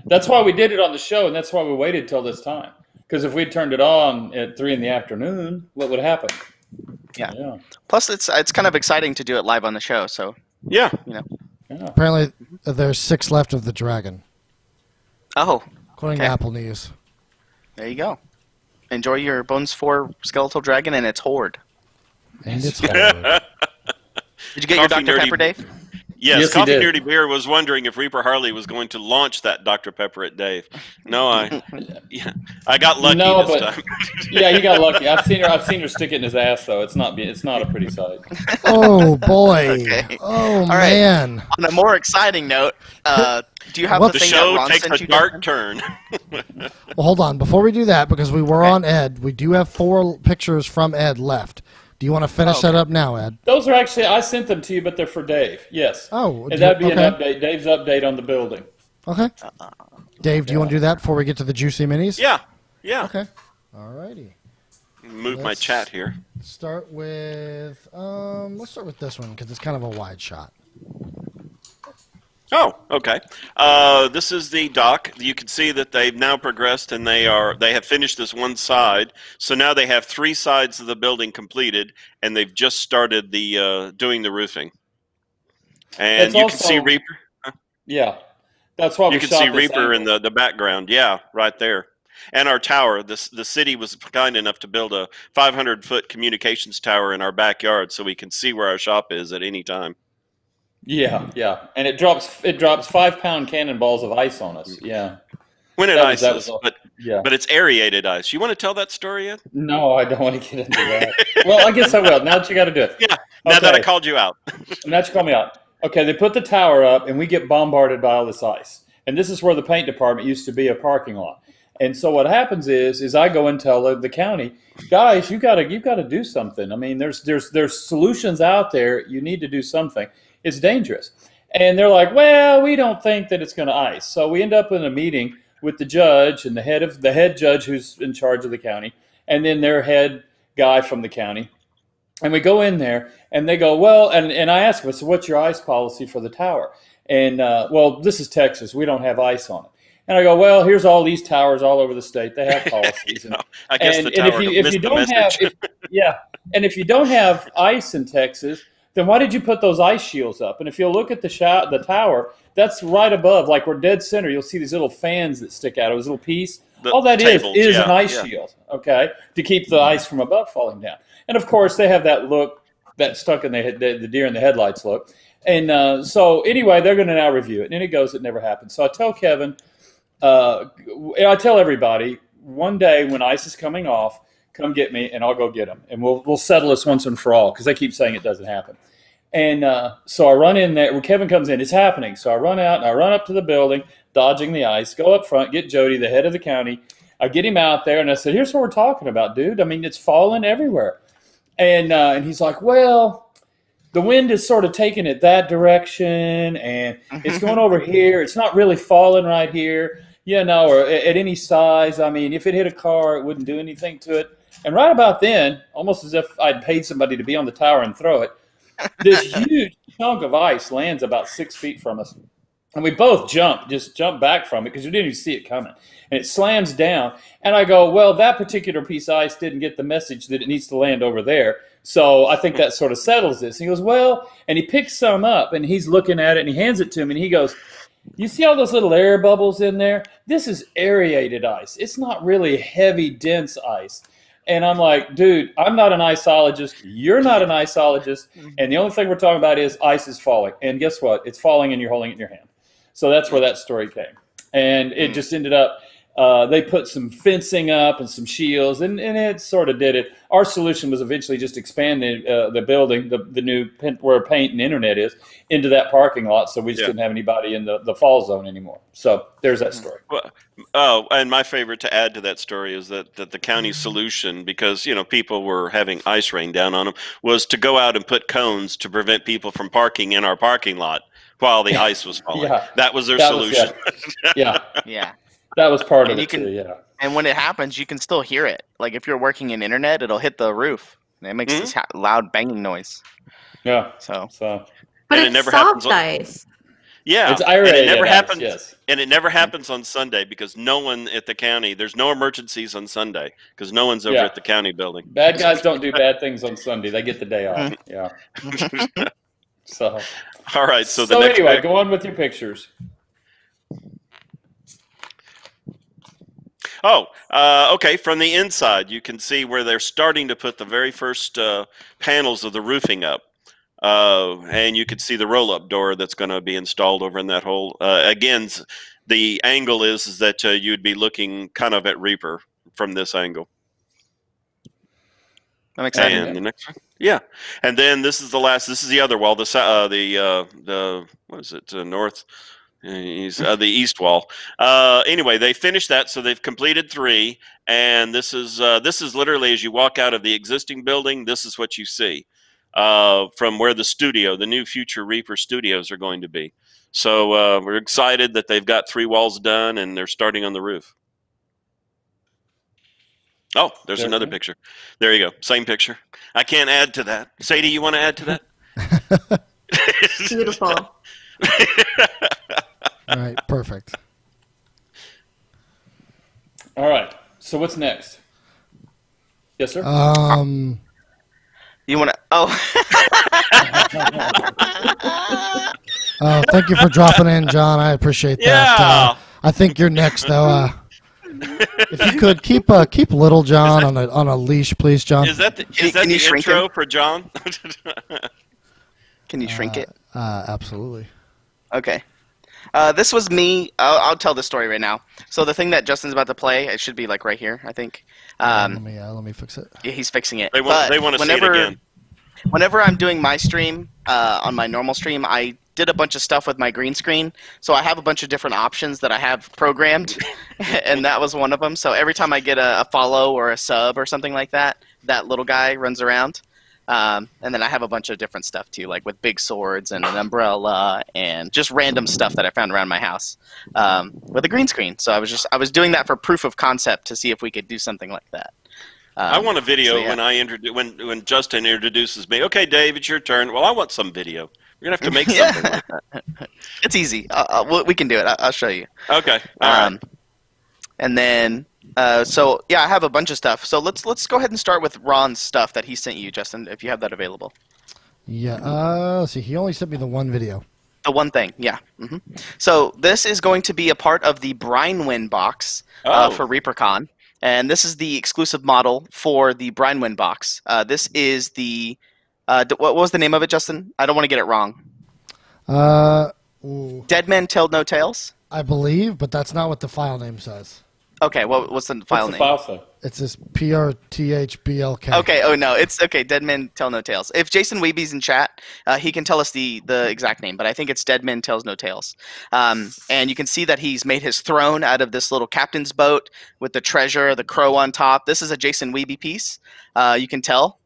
That's why we did it on the show, and that's why we waited till this time. Because if we'd turned it on at 3 in the afternoon, what would happen? Yeah. Plus, it's kind of exciting to do it live on the show. So Yeah. Yeah. Apparently, there's 6 left of the dragon, oh, according Okay. to Apple News. there you go. Enjoy your Bones 4 Skeletal Dragon and its horde. And it's hard. Did you get your Coffee Dr. Nerdy. Pepper, Dave? Yes, Yes, he Coffee did. Nerdy Beer was wondering if Reaper Harley was going to launch that Dr. Pepper at Dave. No, I got lucky No, this but- time. Yeah, he got lucky. I've seen her stick it in his ass, though. It's not a pretty sight. Oh, boy. Okay. Oh, All right. man. On a more exciting note, do you have What? the The thing show that Ron takes sent a you? dark turn. Well, hold on. Before we do that, because we were on Ed, we do have 4 pictures from Ed left. Do you want to finish that up now, Ed? Those are actually, I sent them to you, but they're for Dave. Yes. Oh, and that'd be an update. Dave's update on the building. Okay. Dave, do you want to do that before we get to the juicy minis? Yeah. Yeah. Okay. All righty. Move my chat here. Start with let's start with this one because it's kind of a wide shot. Oh, okay. This is the dock. You can see that they've now progressed, and they have finished this one side. So now they have 3 sides of the building completed, and they've just started the doing the roofing. And you can see Reaper. Yeah, that's why you can see Reaper in the background. Yeah, right there. And our tower. The city was kind enough to build a 500-foot communications tower in our backyard, so we can see where our shop is at any time. Yeah, yeah, and it drops 5-pound cannonballs of ice on us. Yeah, when it ices, but it's aerated ice. You want to tell that story, Ed? No, I don't want to get into that. Well, I guess I will. Now that you got to do it. Yeah. Now that I called you out. Now that you called me out. Okay, they put the tower up, and we get bombarded by all this ice. And this is where the paint department used to be a parking lot. And so what happens is I go and tell the county, guys, you got to do something. I mean, there's solutions out there. You need to do something. It's dangerous. And they're like, well, we don't think that it's going to ice. So we end up in a meeting with the judge and the head judge who's in charge of the county, and then their head guy from the county. And we go in there, and they go, well, and I ask them, so what's your ice policy for the tower? And, well, this is Texas. We don't have ice on it. And I go, well, here's all these towers all over the state. They have policies. I guess the tower missed the message. If you don't have ice in Texas, then why did you put those ice shields up? And if you look at the tower, that's right above, like we're dead center. You'll see these little fans that stick out of this little piece. All that tables, is an ice shield, okay, to keep the ice from above falling down. And, of course, they have that look, that stuck in the deer in the headlights look. And so, anyway, they're going to now review it. And it goes, it never happened. So I tell Kevin, and I tell everybody, one day when ice is coming off, come get me, and I'll go get them. And we'll settle this once and for all, because they keep saying it doesn't happen. And so I run in there. When Kevin comes in, it's happening. So I run out, and I run up to the building, dodging the ice, go up front, get Jody, the head of the county. I get him out there, and I said, here's what we're talking about, dude. I mean, it's falling everywhere. And he's like, well, the wind is sort of taking it that direction, and it's going over here. It's not really falling right here, or at any size. I mean, if it hit a car, it wouldn't do anything to it. And right about then, almost as if I'd paid somebody to be on the tower and throw it, this huge chunk of ice lands about 6 feet from us. And we both just jump back from it because we didn't even see it coming. And it slams down. And I go, well, that particular piece of ice didn't get the message that it needs to land over there. So I think that sort of settles this. And he goes, well, and he picks some up, and he's looking at it, and he hands it to him, and he goes, you see all those little air bubbles in there? This is aerated ice. It's not really heavy, dense ice. And I'm like, dude, I'm not an iceologist. You're not an iceologist. And the only thing we're talking about is ice is falling. And guess what? It's falling, and you're holding it in your hand. So that's where that story came. And it just ended up, they put some fencing up and some shields, and it sort of did it. Our solution was eventually just expand the building, the new where paint and internet is, into that parking lot, so we just didn't have anybody in the fall zone anymore. So there's that story. Well, and my favorite to add to that story is that the county's solution, because people were having ice rain down on them, was to go out and put cones to prevent people from parking in our parking lot while the ice was falling. That was their solution. Yeah. That was part of it too, And when it happens, you can still hear it. Like if you're working in internet, it'll hit the roof. And it makes this loud banging noise. Yeah. So. But and it's it never soft happens ice. Yeah, it's aerated. And it never happens. Yes. And it never happens on Sunday because no one at the county. There's no emergencies on Sunday because no one's over at the county building. Bad guys don't do bad things on Sunday. They get the day off. Yeah. So. All right. So anyway, go on with your pictures. Oh, okay. From the inside, you can see where they're starting to put the very first panels of the roofing up. And you can see the roll-up door that's going to be installed over in that hole. Again, the angle is that you'd be looking kind of at Reaper from this angle. I'm excited. And the next one. Yeah. And then this is the last. This is the other wall. The what is it? He's the east wall. Anyway, they finished that, so they've completed 3, and this is literally as you walk out of the existing building. This is what you see from where the new future Reaper studios are going to be. So we're excited that they've got 3 walls done, and they're starting on the roof. Oh, there's another picture. There you go. Same picture. I can't add to that. Sadie, you want to add to that? Beautiful. All right, perfect. All right. So what's next? Yes, sir. You want to? Oh. Thank you for dropping in, John. I appreciate that. Yeah. I think you're next, though. If you could keep Little John on a leash, please, John. Is that the intro for John? Can you shrink it? Absolutely. Okay. This was me. I'll tell the story right now. So the thing that Justin's about to play, it should be like right here, I think. Let me fix it. Yeah, he's fixing it. They want to see it again. Whenever I'm doing my stream, on my normal stream, I did a bunch of stuff with my green screen. So I have a bunch of different options that I have programmed, and that was one of them. So every time I get a follow or a sub or something like that, that little guy runs around. And then I have a bunch of different stuff too, like with big swords and an umbrella and just random stuff that I found around my house with a green screen. So I was doing that for proof of concept to see if we could do something like that. I want a video so, yeah. when Justin introduces me. Okay, Dave, it's your turn. Well, I want some video. We're gonna have to make something like that. It's easy. We can do it. I'll show you. Okay. All right. And then. So yeah, I have a bunch of stuff. So let's go ahead and start with Ron's stuff that he sent you, Justin, if you have that available. Yeah. Let's see. He only sent me the one video. The one thing, yeah. Mm-hmm. So this is going to be a part of the Brinewind box for ReaperCon, and this is the exclusive model for the Brinewind box. This is the what was the name of it, Justin? I don't want to get it wrong. Dead Men Tell No Tales. I believe, but that's not what the file name says. Okay, what's the file name? What's the file say? It's this PRTHBLK. Okay, oh no, it's okay. Dead Men Tell No Tales. If Jason Weeby's in chat, he can tell us the exact name, but I think it's Dead Men Tells No Tales. And you can see that he's made his throne out of this little captain's boat with the treasure, the crow on top. This is a Jason Weeby piece. You can tell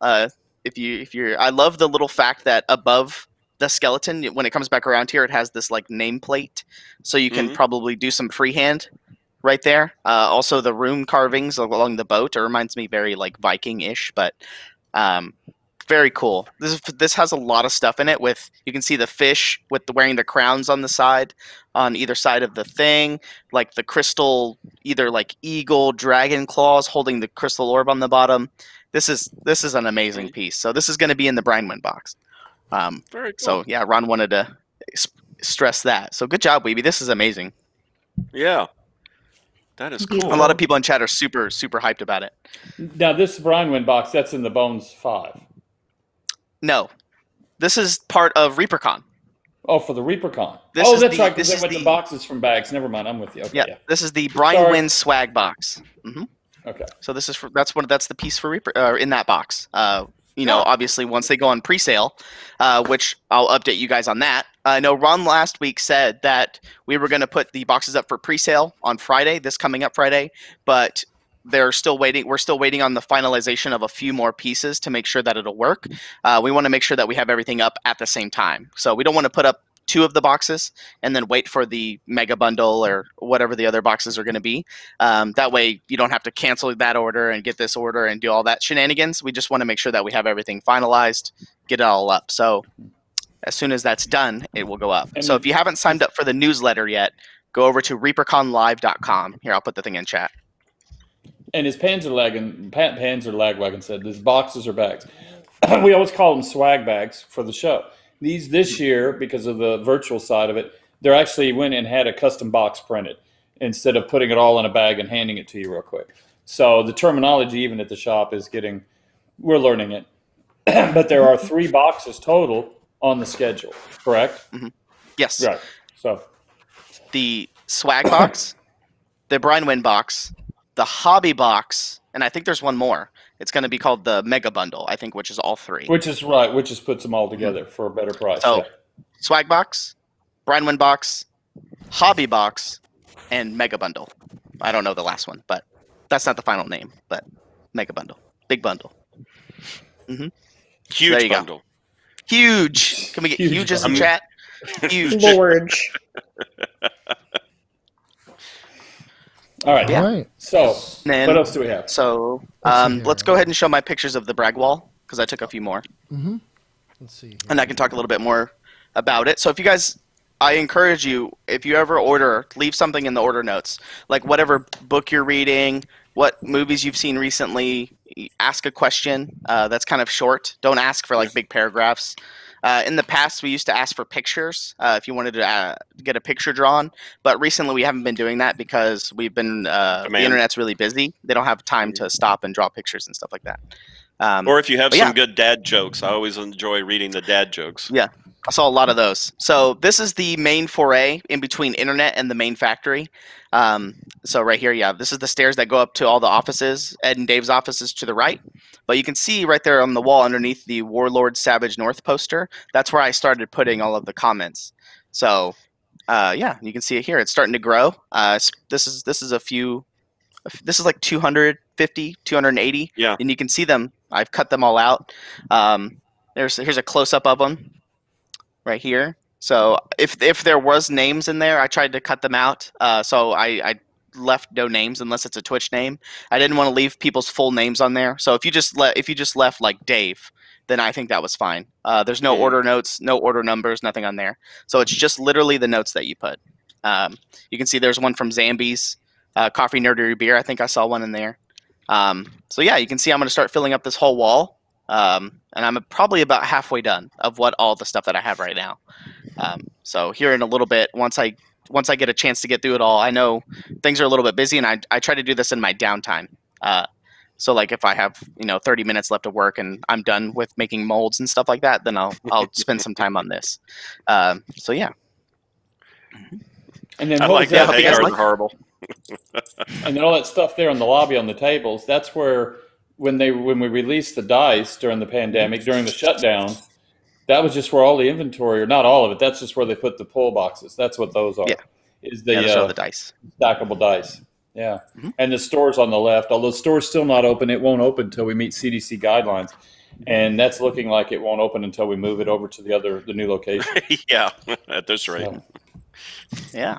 if you're. I love the little fact that above the skeleton, when it comes back around here, it has this like nameplate, so you can probably do some freehand. Right there. Also, the rune carvings along the boat. It reminds me very like Viking-ish, but very cool. This has a lot of stuff in it. You can see the fish with wearing the crowns on the side, on either side of the thing, like the crystal, either like eagle, dragon claws holding the crystal orb on the bottom. This is an amazing piece. So this is going to be in the Brinewind box. Very cool. So yeah, Ron wanted to stress that. So good job, Weeby. This is amazing. Yeah. That is cool. A lot of people in chat are super, super hyped about it. Now, this Brinewind box, that's in the Bones 5. No. This is part of ReaperCon. Oh, for the ReaperCon. That's right, because they went the boxes from bags. Never mind, I'm with you. Okay, yeah, this is the Brinewind swag box. Mm-hmm. Okay. So this is that's the piece for Reaper in that box. Obviously, once they go on pre-sale, which I'll update you guys on that. I know Ron last week said that we were going to put the boxes up for pre-sale on Friday, this coming up Friday, but we're still waiting on the finalization of a few more pieces to make sure that it'll work. We want to make sure that we have everything up at the same time. So we don't want to put up 2 of the boxes and then wait for the mega bundle or whatever the other boxes are going to be. That way you don't have to cancel that order and get this order and do all that shenanigans. We just want to make sure that we have everything finalized, get it all up. So as soon as that's done, it will go up. So if you haven't signed up for the newsletter yet, go over to reaperconlive.com. Here, I'll put the thing in chat. And as Panzer Lagwagon said, these boxes are bags. We always call them swag bags for the show. These this year, because of the virtual side of it, they actually went and had a custom box printed instead of putting it all in a bag and handing it to you real quick. So the terminology even at the shop is we're learning it. But there are 3 boxes total on the schedule, correct? Mm-hmm. Yes. Right. So the swag box, the Brinewind box, the hobby box, and I think there's one more. It's going to be called the Mega Bundle, I think, which is all 3. Which is right, which puts them all together for a better price. So, swag box, Brinewind box, Hobby Box, and Mega Bundle. I don't know the last one, but that's not the final name. But Mega Bundle, big bundle. Huge there you bundle. Go. Huge. Can we get huges in chat? Huge. Large. All right. All right. So, Then, what else do we have? So, let's go ahead and show my pictures of the brag wall because I took a few more. Let's see. And I can talk a little bit more about it. So if you guys, I encourage you, if you ever order, leave something in the order notes. Like whatever book you're reading, what movies you've seen recently, ask a question that's kind of short. Don't ask for like big paragraphs. In the past, we used to ask for pictures if you wanted to get a picture drawn. But recently, we haven't been doing that because we've been the internet's really busy. They don't have time to stop and draw pictures and stuff like that. Or if you have some good dad jokes. I always enjoy reading the dad jokes. Yeah, I saw a lot of those. So this is the main foray in between internet and the main factory. So right here, this is the stairs that go up to all the offices. Ed and Dave's offices to the right. But you can see right there on the wall underneath the Warlord Savage North poster, that's where I started putting all of the comments. So you can see it here. It's starting to grow. This is a few. This is like 250, 280. Yeah. And you can see them. I've cut them all out. Here's a close-up of them right here. So if there was names in there, I tried to cut them out. So I left no names unless it's a Twitch name. I didn't want to leave people's full names on there. So if you just left like Dave, then I think that was fine. There's no order notes, no order numbers, nothing on there. So it's just literally the notes that you put. You can see there's one from Zambies, Coffee Nerdery Beer. I think I saw one in there. So yeah, you can see I'm going to start filling up this whole wall. And I'm probably about halfway done of all the stuff that I have right now. So here in a little bit, once I get a chance to get through it all, I know things are a little bit busy, and I try to do this in my downtime. So like if I have 30 minutes left of work and I'm done with making molds and stuff like that, then I'll spend some time on this. So yeah. And then I like that. They are horrible. And then all that stuff there in the lobby on the tables, that's where when we released the dice during the pandemic, during the shutdown, that was just where all the inventory, or not all of it, that's just where they put the pull boxes. That's what those are. Yeah. Is the dice. Stackable dice. Yeah. And the store's on the left. Although the store's still not open, it won't open until we meet CDC guidelines. And that's looking like it won't open until we move it over to the new location. Yeah, that's right. So. Yeah.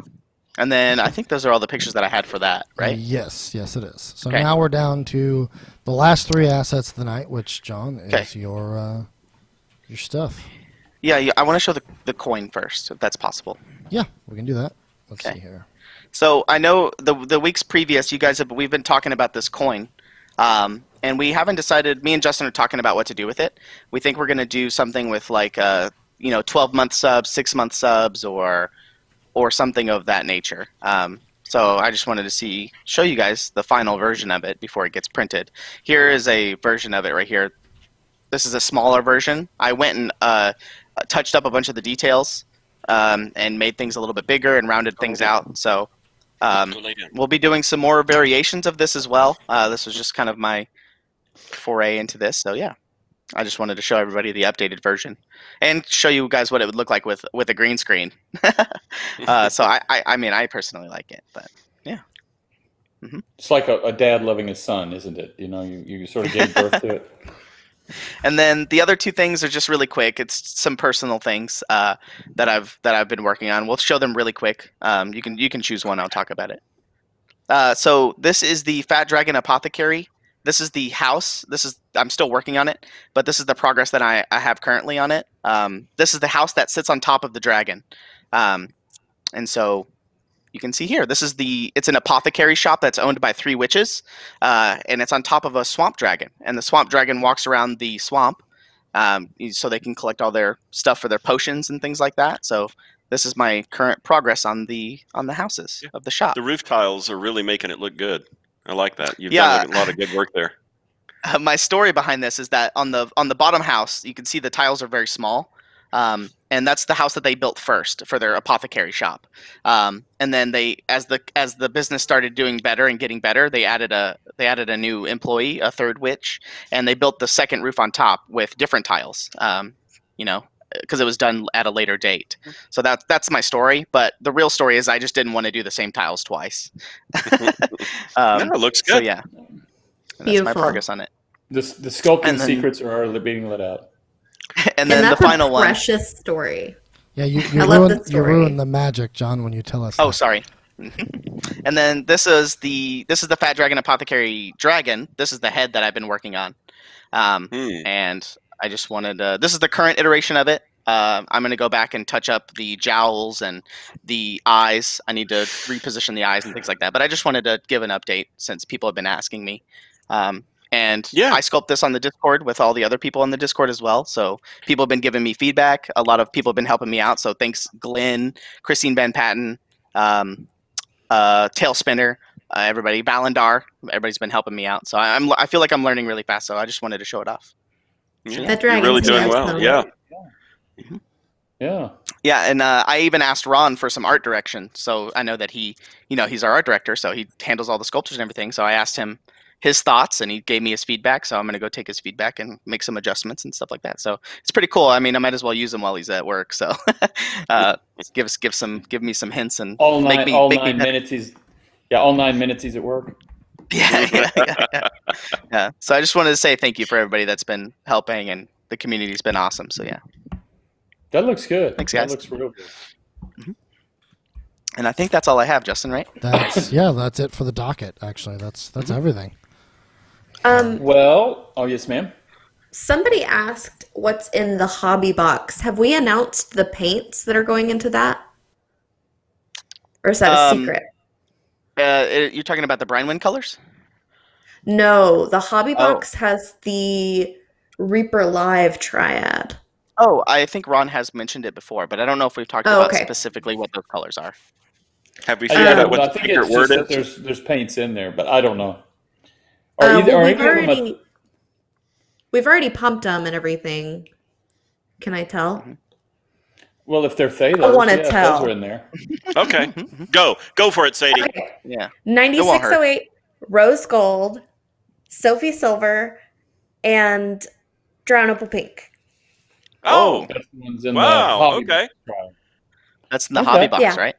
And then I think those are all the pictures that I had for that, right? Yes, it is. So now we're down to the last three assets of the night, which, John, is your stuff. Yeah, I want to show the coin first, if that's possible. Yeah, we can do that. Let's see here. So I know the weeks previous, we've been talking about this coin, and we haven't decided. Me and Justin are talking about what to do with it. We think we're going to do something with like 12-month subs, 6-month subs, or something of that nature. So I just wanted to show you guys the final version of it before it gets printed. Here is a version of it right here. This is a smaller version. I went and touched up a bunch of the details and made things a little bit bigger and rounded things out. So we'll be doing some more variations of this as well. This was just kind of my foray into this. So yeah, I just wanted to show everybody the updated version and show you guys what it would look like with a green screen. So I personally like it, but yeah. It's like a dad loving his son, isn't it? You sort of gave birth to it. And then the other two things are just really quick. It's some personal things that I've been working on. We'll show them really quick. You can choose one. I'll talk about it. So this is the Fat Dragon Apothecary. This is the house. I'm still working on it, but this is the progress that I have currently on it. This is the house that sits on top of the dragon. And so you can see here, it's an apothecary shop that's owned by 3 witches, and it's on top of a swamp dragon. And the swamp dragon walks around the swamp so they can collect all their stuff for their potions and things like that. So this is my current progress on the houses of the shop. The roof tiles are really making it look good. I like that. You've done a lot of good work there. My story behind this is that on the bottom house, you can see the tiles are very small. And that's the house that they built first for their apothecary shop. And then as the business started doing better and getting better, they added a new employee, a 3rd witch, and they built the second roof on top with different tiles. because it was done at a later date. So that's my story. But the real story is I just didn't want to do the same tiles twice. No, it looks good. So yeah, and that's my Beautiful. progress on it. The sculpting And then- secrets are being let out. And then that's the final a one. precious story. Yeah, you I love the ruin story. the magic, John, when you tell us. Oh, that. sorry. And then this is the Fat Dragon Apothecary Dragon. This is the head that I've been working on. And I just wanted this is the current iteration of it. I'm going to go back and touch up the jowls and the eyes. I need to reposition the eyes and things like that. But I just wanted to give an update since people have been asking me. And Yeah. I sculpt this on the Discord with all the other people on the Discord as well. So people have been giving me feedback. A lot of people have been helping me out. So thanks, Glenn, Christine Van Patten, Tailspinner, everybody, Balindar. Everybody's been helping me out. So I feel like I'm learning really fast. So I just wanted to show it off. Yeah, That you're really dragon's doing nice, well. though. Yeah. Yeah. Yeah, and I even asked Ron for some art direction. So I know that he's our art director, so he handles all the sculptures and everything. So I asked him his thoughts, and he gave me his feedback. So I'm going to go take his feedback and make some adjustments and stuff like that. So it's pretty cool. I mean, I might as well use him while he's at work. So give me some hints and All make 9 me better. minutes he's all 9 minutes he's at work. Yeah. So I just wanted to say thank you for everybody that's been helping, and the community's been awesome. So yeah, That looks good. Thanks, That guys. looks real good. and I think that's all I have, Justin. Right? That's it for the docket. Actually, that's everything. Well, yes, ma'am. Somebody asked what's in the hobby box. Have we announced the paints that are going into that? Or is that a secret? You're talking about the Brinewind colors? No, the hobby box has the reaperlive triad. Oh, I think Ron has mentioned it before, but I don't know if we've talked Oh, about okay. specifically what those colors are. Have we figured out I what the think secret it's word just that is? there's paints in there, but I don't know. We've already pumped them and everything. Can I tell? Well, if they're Thalos, I wanna those tell. are in there. Okay. Go for it, Sadie. Okay. Yeah. 9608, Rose Gold, Sophie Silver, and Drown Opal Pink. Oh, That's the ones in Wow, the hobby okay. trial. That's in the Okay. hobby box, Yeah. right?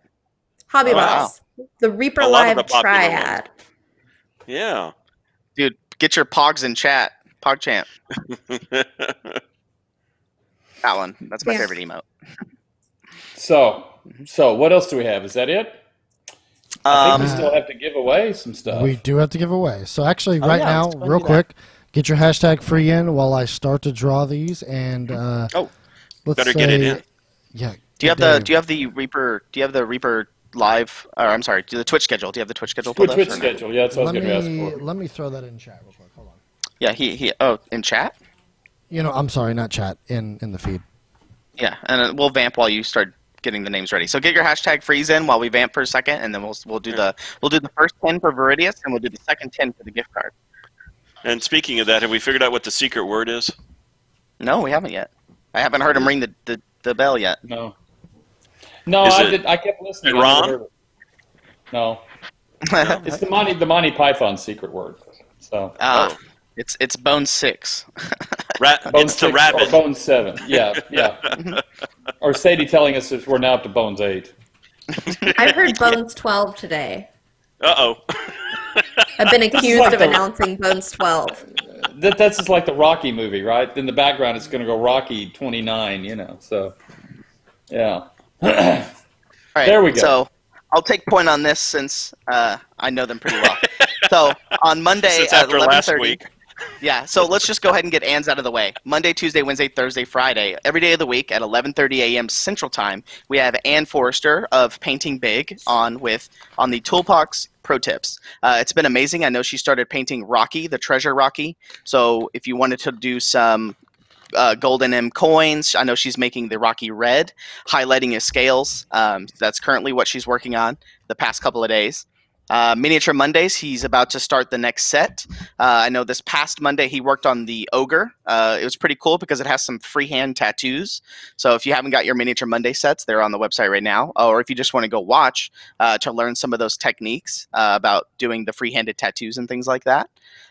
Hobby Wow. box. The Reaper A lot of Live the popular triad. yeah. Dude, get your pogs in chat. PogChamp. That one. That's my Yeah. favorite emote. So what else do we have? Is that it? I think we Um, still have to give away some stuff. We do have to give away. So actually, right yeah, now, let's go and real do that. quick, get your hashtag free in while I start to draw these, and let's better get it in. Yeah. do you have Dave. the Reaper live, or I'm sorry, do the Twitch schedule? Do you have the Twitch schedule pulled up? Twitch or no? schedule. Yeah, that's what I was Let going to ask me for. let me throw that in chat real quick. Hold on. Yeah, he in chat? I'm sorry, not chat, in the feed. Yeah, and we'll vamp while you start getting the names ready. So get your hashtag freeze in while we vamp for a second, and then we'll do the first 10 for Viridius, and we'll do the second 10 for the gift card. And speaking of that, have we figured out what the secret word is? No, we haven't yet. I haven't heard him ring the bell yet. No, Is I it- did. I kept listening. it I never Ron? heard it. No, it's the Monty Python secret word. So Ah, it's Bone 6. Bone It's the 6 rabbit. or Bone 7. Yeah. Or Sadie telling us if we're now up to Bones 8. I've heard Bones 12 today. Uh-oh. I've been accused like of the- announcing Bones 12. That's just like the Rocky movie, right? In the background, it's going to go Rocky 29. So yeah. All right, There we go. So I'll take point on this since I know them pretty well. So on Monday Since at after last 11:30. week. Yeah, so let's just go ahead and get Ann's out of the way. Monday, Tuesday, Wednesday, Thursday, Friday, every day of the week at 11:30 a.m. Central Time, we have Ann Forrester of Painting Big on the Toolbox Pro Tips. It's been amazing. I know she started painting Rocky, the Treasure Rocky. So if you wanted to do some Golden M coins, I know she's making the Rocky Red, highlighting his scales. That's currently what she's working on the past couple of days. Miniature Mondays, he's about to start the next set. I know this past Monday he worked on the Ogre. It was pretty cool because it has some freehand tattoos. So if you haven't got your Miniature Monday sets, they're on the website right now. Or if you just want to go watch to learn some of those techniques about doing the freehanded tattoos and things like that.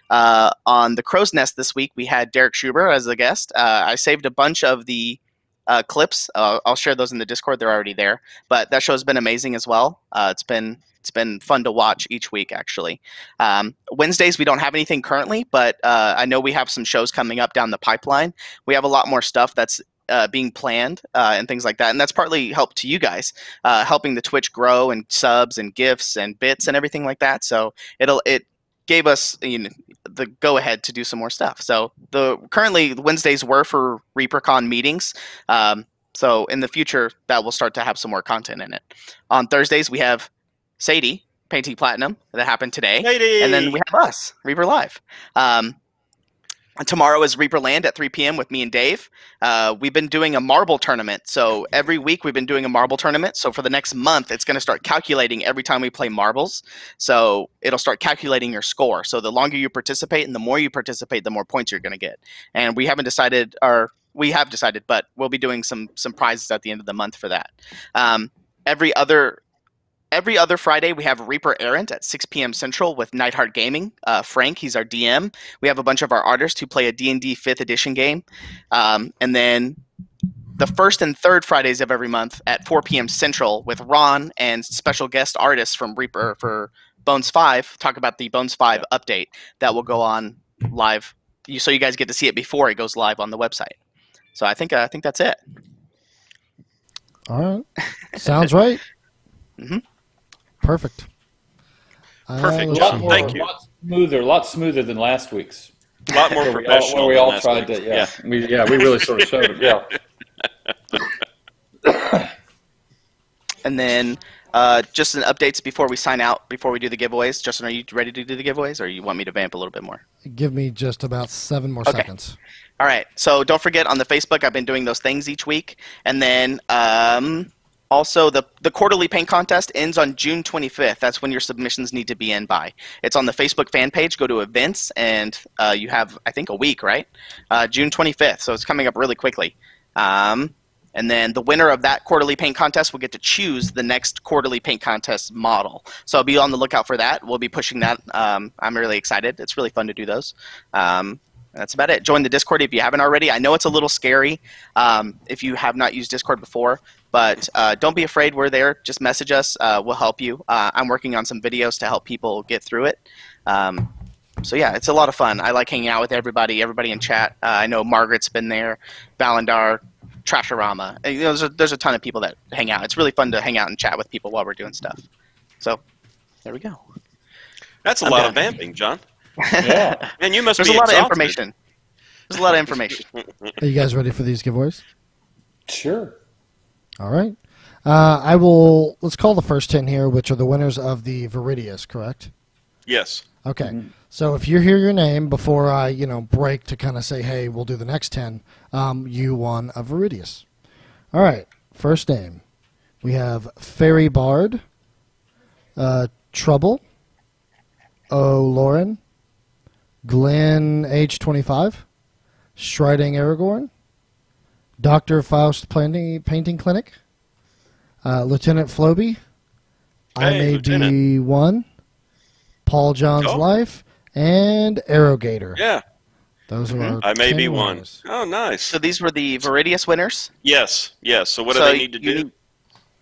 On the Crow's Nest this week, we had Derek Schuber as a guest. I saved a bunch of the clips. I'll share those in the Discord. They're already there. But that show's been amazing as well. It's been fun to watch each week, actually. Wednesdays, we don't have anything currently, but I know we have some shows coming up down the pipeline. We have a lot more stuff that's being planned and things like that. And that's partly help to you guys, helping the Twitch grow and subs and gifts and bits and everything like that. So it gave us the go-ahead to do some more stuff. So currently the Wednesdays were for ReaperCon meetings. So in the future, that will start to have some more content in it. On Thursdays, we have Sadie painting platinum that happened today. Sadie! And then we have us, Reaper Live. Tomorrow is Reaper Land at 3 p.m. with me and Dave. We've been doing a marble tournament. So every week we've been doing a marble tournament. So for the next month, it's going to start calculating every time we play marbles. So it'll start calculating your score. So the longer you participate and the more you participate, the more points you're going to get. And we haven't decided, or we have decided, but we'll be doing some prizes at the end of the month for that. Every other Friday, we have Reaper Erinn at 6 p.m. Central with Nightheart Gaming. Frank, he's our DM. We have a bunch of our artists who play a D&D 5th edition game. And then the first and third Fridays of every month at 4 p.m. Central with Ron and special guest artists from Reaper for Bones 5 talk about the Bones 5 update that will go on live. So you guys get to see it before it goes live on the website. So I think that's it. All right. Sounds right. Mm-hmm. Perfect. Perfect, John. Thank you. A lot smoother than last week's. A lot more professional. We than all last tried week's. to, we really sort of showed it. Yeah. And then just some updates before we sign out, before we do the giveaways. Justin, are you ready to do the giveaways, or you want me to vamp a little bit more? Give me just about 7 more seconds. All right. So don't forget, on the Facebook, I've been doing those things each week. And then also, the quarterly paint contest ends on June 25th. That's when your submissions need to be in by. It's on the Facebook fan page. Go to events, and you have, I think, a week, right? June 25th, so it's coming up really quickly. And then the winner of that quarterly paint contest will get to choose the next quarterly paint contest model. So I'll be on the lookout for that. We'll be pushing that. I'm really excited. It's really fun to do those. That's about it. Join the Discord if you haven't already. I know it's a little scary if you have not used Discord before, but don't be afraid. We're there. Just message us. We'll help you. I'm working on some videos to help people get through it. So yeah, it's a lot of fun. I like hanging out with everybody in chat. I know Margaret's been there, Valandar, Trashorama. There's a ton of people that hang out. It's really fun to hang out and chat with people while we're doing stuff. So there we go. That's a lot of vamping, John. Yeah. And you must There's be a lot exhausted. of information. There's a lot of information. Are you guys ready for these giveaways? Sure. All right. Let's call the first 10 here, which are the winners of the Viridius, correct? Yes. Okay. Mm-hmm. So if you hear your name before I, break to kind of say, hey, we'll do the next 10, you won a Viridius. All right. First name. We have Fairy Bard, Trouble, O. Lauren, Glenn, age 25, StridingAragorn, DoctorFaustPaintingClinicg, LtFlowbee, I May Be One, PaulJohnsLife, and aerogator. Yeah. Those are our I May 10 Be One. winners. Oh, nice. So these were the Viridius winners. Yes. So what do they need to do?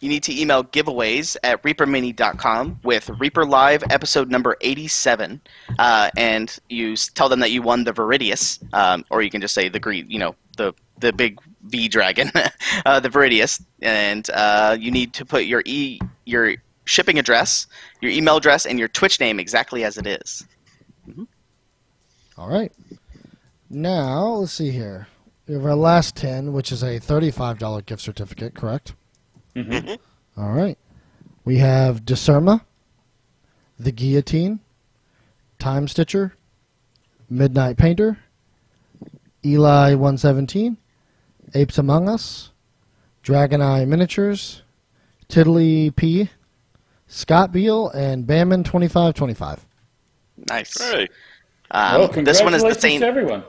You need to email giveaways at reapermini.com with Reaper Live episode number 87, and you tell them that you won the Viridius, or you can just say the green, the big V dragon, the Viridius, and you need to put your shipping address, your email address, and your Twitch name exactly as it is. Mm-hmm. All right. Now let's see here. We have our last 10, which is a $35 gift certificate, correct? Mm-hmm. All right. We have Disserrma, The Guillotine, Timestitcher, Midnight Painter, Eli 117, ApesAmongUs, Dragon Eye Miniatures, tiddlyp, scottbeil, and Bamman 2525. Nice. Hey. This one is the same. To everyone.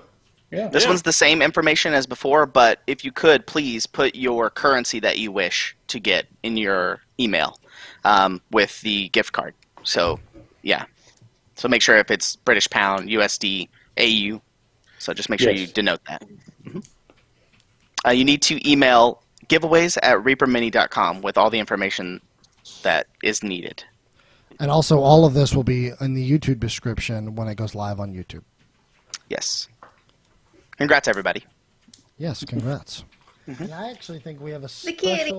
Yeah. This one's the same information as before, but if you could, please put your currency that you wish to get in your email with the gift card. So, yeah. So make sure if it's British pound, USD, AU. So just make sure you denote that. Mm-hmm. You need to email giveaways@reapermini.com with all the information that is needed. And also, all of this will be in the YouTube description when it goes live on YouTube. Yes. Congrats, everybody. Yes, congrats. Mm-hmm. And I actually think we have a kitty.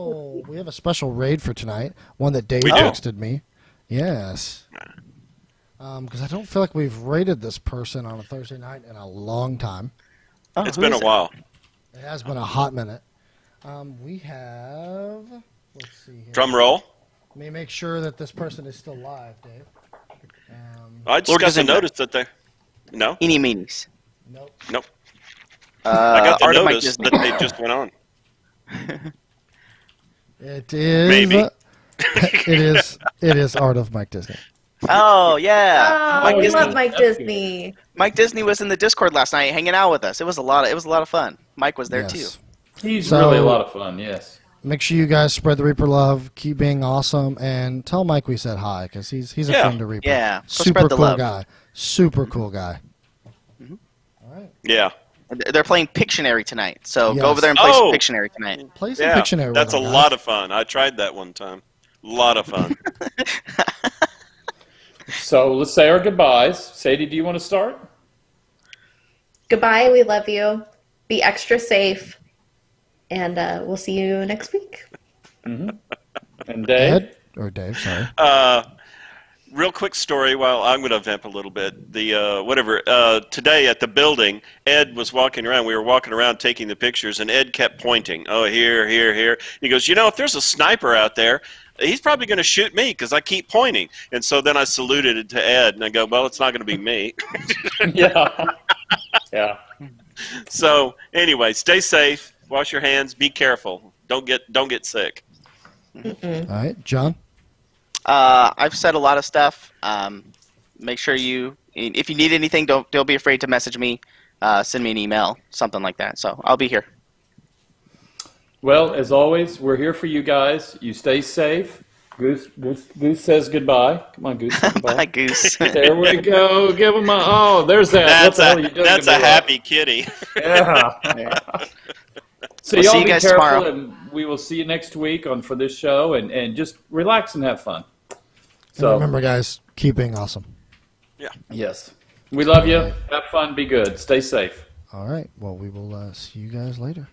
special raid for tonight. One that Dave We do? texted me. Yes. Because I don't feel like we've rated this person on a Thursday night in a long time. Oh, It's who been a is it? while. It has been a hot minute. We have. Let's see here. Drum roll. Let me make sure that this person is still live, Dave. I just Lord got to doesn't- notice that they. No, Eeny meenies. Nope. nope. I got to Art of Mike notice Disney. that they just went on. It is. Maybe. It is Art of Mike Disney. Oh yeah, Oh, Mike we Disney. love Mike Disney. Mike Disney was in the Discord last night, hanging out with us. It was a lot of fun. Mike was there Yes. too. He's So- really a lot of fun, yes. Make sure you guys spread the Reaper love, keep being awesome, and tell Mike we said hi because he's a Yeah. friend to Reaper. Yeah, go super spread the cool love. guy. Super cool guy. Mhm. All right, Yeah. They're playing Pictionary tonight, so Yes. go over there and play some Oh! Pictionary tonight. play some Yeah. Pictionary. That's a with him, lot guys. of fun. I tried that one time. A lot of fun. So let's say our goodbyes. Sadie, do you want to start? Goodbye. We love you. Be extra safe. And we'll see you next week. And Dave? Ed or Dave? Sorry. Real quick story. While I'm going to vamp a little bit. Today at the building, Ed was walking around. We were walking around taking the pictures, and Ed kept pointing. Oh, here, here, here. He goes, if there's a sniper out there, he's probably going to shoot me because I keep pointing. And so then I saluted it to Ed, and I go, well, it's not going to be me. Yeah. Yeah. So anyway, stay safe. Wash your hands. Be careful. Don't get sick. All right, John. I've said a lot of stuff. Make sure if you need anything, don't be afraid to message me. Send me an email, something like that. So I'll be here. Well, as always, we're here for you guys. You stay safe. Goose says goodbye. Come on, Goose. Say goodbye. Bye, Goose. There we go. Give him a. Oh, there's that. What the hell are you doing? That's a happy kitty. Yeah. So We'll y'all see you be guys careful, tomorrow. and we will see you next week for this show, and just relax and have fun. And So remember, guys, keep being awesome. yes, we love you. Have fun. Be good. Stay safe. All right. Well, we will see you guys later.